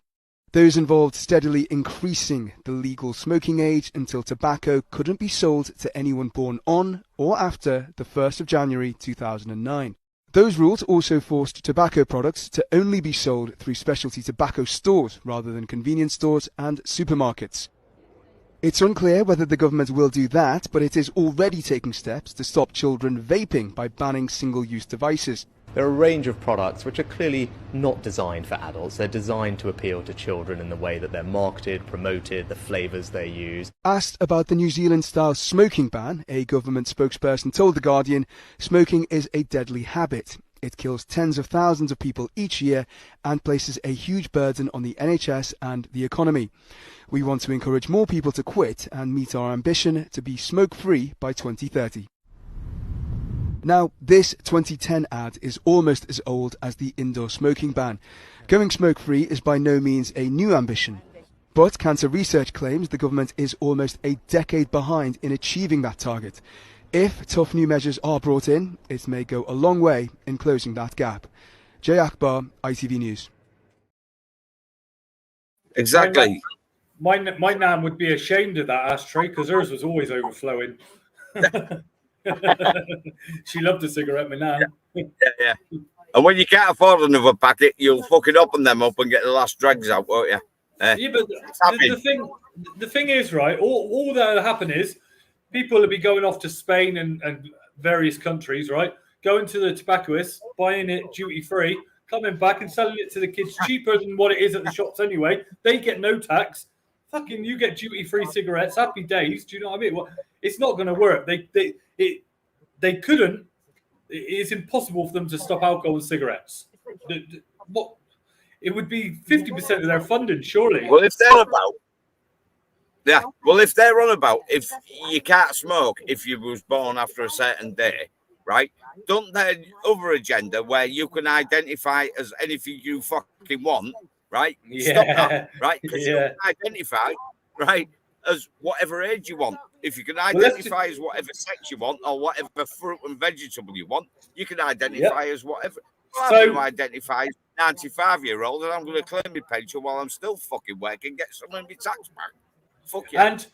Those involved steadily increasing the legal smoking age until tobacco couldn't be sold to anyone born on or after the 1st of January 2009. Those rules also forced tobacco products to only be sold through specialty tobacco stores rather than convenience stores and supermarkets. It's unclear whether the government will do that, but it is already taking steps to stop children vaping by banning single-use devices. There are a range of products which are clearly not designed for adults. They're designed to appeal to children in the way that they're marketed, promoted, the flavours they use. Asked about the New Zealand-style smoking ban, a government spokesperson told The Guardian, smoking is a deadly habit. It kills tens of thousands of people each year and places a huge burden on the NHS and the economy. We want to encourage more people to quit and meet our ambition to be smoke-free by 2030. Now, this 2010 ad is almost as old as the indoor smoking ban. Going smoke-free is by no means a new ambition. But cancer research claims the government is almost a decade behind in achieving that target. If tough new measures are brought in, it may go a long way in closing that gap. Jay Akbar, ITV News. Exactly. My nan would be ashamed of that ashtray because hers was always overflowing. She loved a cigarette, my nan. Yeah. And when you can't afford another packet, you'll fucking open them up and get the last dregs out, won't you? Yeah, but the thing is, right, all that'll happen is people will be going off to Spain and various countries, right? Going to the tobacconists, buying it duty-free, coming back and selling it to the kids cheaper than what it is at the shops anyway. They get no tax. Fucking you get duty-free cigarettes. Happy days. Do you know what I mean? Well, it's not going to work. They couldn't. It's impossible for them to stop alcohol and cigarettes. What? It would be 50% of their funding, surely. Well, if they're about... Yeah, well, if they're on about if you can't smoke if you was born after a certain day, right? Don't their other agenda where you can identify as anything you fucking want, right? Yeah. Stop that, right? Because you can identify, right, as whatever age you want. If you can identify as whatever sex you want or whatever fruit and vegetable you want, you can identify as whatever. Well, I'm going to identify as a 95-year-old and I'm going to claim my pension while I'm still fucking working, get some of my tax back. Fuck yeah. And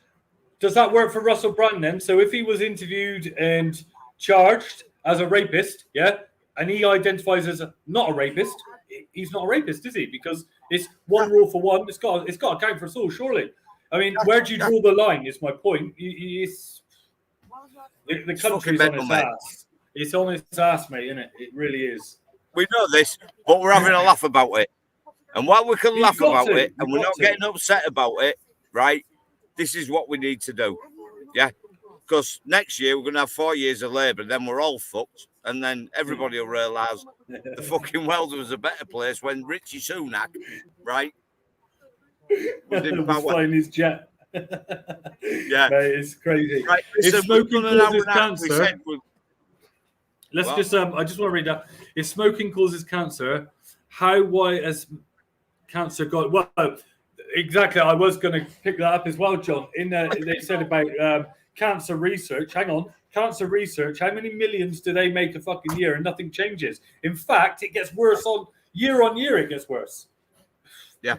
does that work for Russell Brand then? So if he was interviewed and charged as a rapist, yeah, and he identifies as not a rapist, he's not a rapist, is he? Because it's one rule for one. It's got to count for us all, surely. I mean, where do you draw the line? Is my point. The country's on its ass. It's on its ass, mate, isn't it? It really is. We know this, but we're having a laugh about it. And while we can laugh about it, and we're not getting upset about it, right? This is what we need to do. Yeah? Because next year we're going to have 4 years of Labour, then we're all fucked. And then everybody will realise the fucking world was a better place when Richie Sunak, right? was flying his jet. Yeah. Mate, it's crazy. Right, If smoking causes cancer... I just want to read that. If smoking causes cancer, why has cancer got... Well, exactly. I was going to pick that up as well, John. They said about cancer research. Hang on. Cancer research, how many millions do they make a fucking year and nothing changes? In fact, it gets worse on year, it gets worse. Yeah.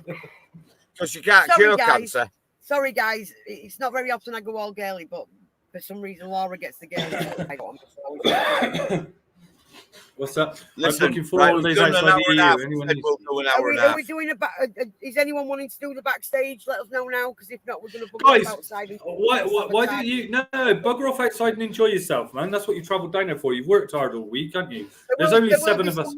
Because you can't cure cancer. Sorry, guys. It's not very often I go all girly, but for some reason Laura gets the girly. What's that? Listen, I'm looking for all days outside the EU. Are we doing is anyone wanting to do the backstage? Let us know now, because if not, we're going to book outside. Why do you bugger off outside and enjoy yourself, man? That's what you travelled down there for. You've worked hard all week, haven't you? There's only 7 of us.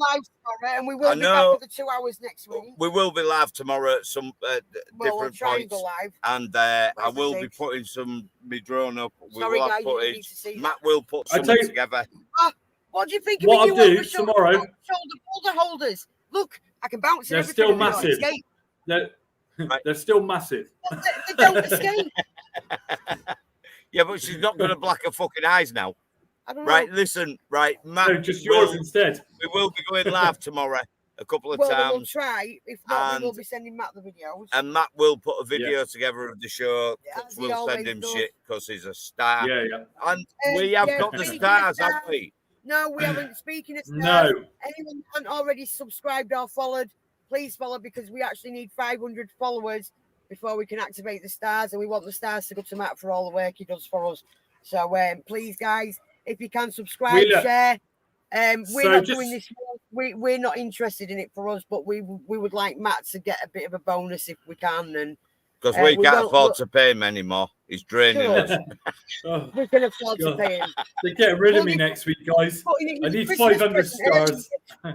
And we will be back for the 2 hours next week. We will be live tomorrow at some different points. Live. And I will be putting my drone up. We will have footage. Matt will put something together. What do you think? What I'll do tomorrow? Shoulder holders. Look, I can bounce. They're still massive. They're still massive. They don't escape. Yeah, but she's not going to black her fucking eyes now. I don't know. Listen, Matt. No, just yours instead. We will be going live tomorrow a couple of times. We'll try. If not, we will be sending Matt the videos. And Matt will put a video together of the show. We'll send him shit because he's a star. Yeah. And we have got the stars, haven't we? No, we haven't. Speaking of stars, no. Anyone who hasn't already subscribed or followed, please follow, because we actually need 500 followers before we can activate the stars, and we want the stars to go to Matt for all the work he does for us. So please, guys, if you can subscribe, share. We're not doing this. We're not interested in it for us, but we would like Matt to get a bit of a bonus if we can, and because we can't afford to pay him anymore. He's draining us. We can afford to pay him. They're getting rid of me next week, guys. I need 500 stars. I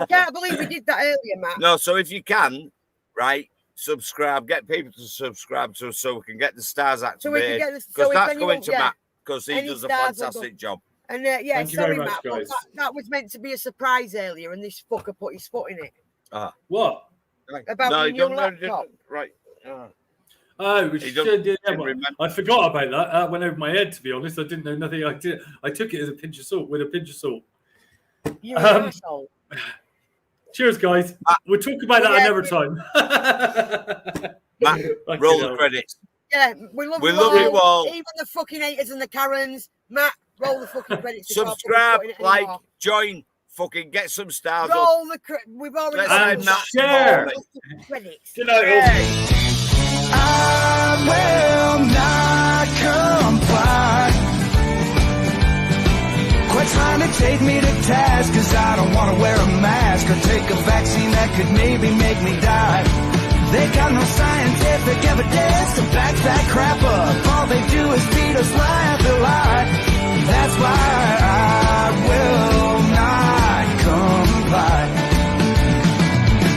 can't believe we did that earlier, Matt. No, so if you can, right, subscribe, get people to subscribe so we can get the stars activated. Because that's going to Matt, because he does a fantastic job. And Thank you very much, Matt, guys. That was meant to be a surprise earlier, and this fucker put his foot in it. What? About the new laptop. Right. Oh, I forgot about that. That went over my head, to be honest. I didn't know nothing. I took it as a pinch of salt, with a pinch of salt. You're an asshole. Cheers, guys. We'll talk about that another time. Matt, roll the credits. Yeah, we love you all. Even the fucking haters and the Karens. Matt, roll the fucking credits. Subscribe, like, join. Fucking get some stars. Roll the we've already share. Credits. Good night, I will not comply. Quite trying to take me to task, cause I don't want to wear a mask or take a vaccine that could maybe make me die. They got no scientific evidence to back that crap up. All they do is feed us lie after lie. That's why I will not comply.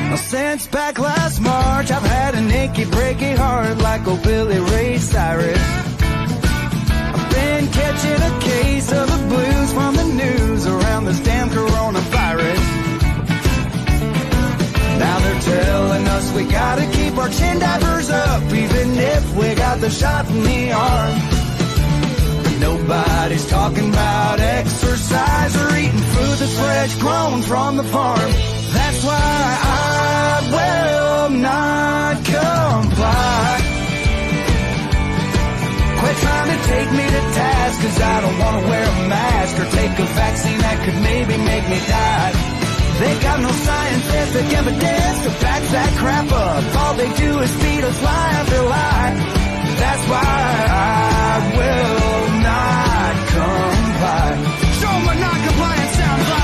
Now, since back last March, I've had an achy, breaky heart like old Billy Ray Cyrus. I've been catching a case of the blues from the news around this damn coronavirus. Now they're telling us we gotta keep our chin divers up, even if we got the shot in the arm. But nobody's talking about exercise or eating food that's fresh grown from the farm. That's why I will not comply. Quit trying to take me to task, cause I don't want to wear a mask or take a vaccine that could maybe make me die. They got no scientific evidence to back that crap up. All they do is feed us lie after lie. That's why I will not comply. Show my non-compliance sound.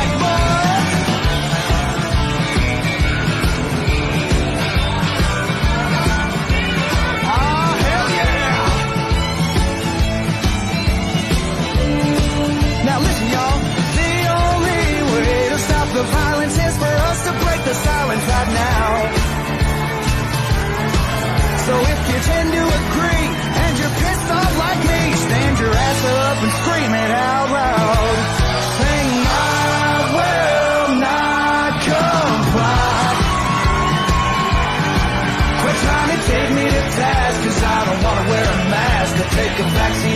the violence is for us to break the silence right now. So if you tend to agree,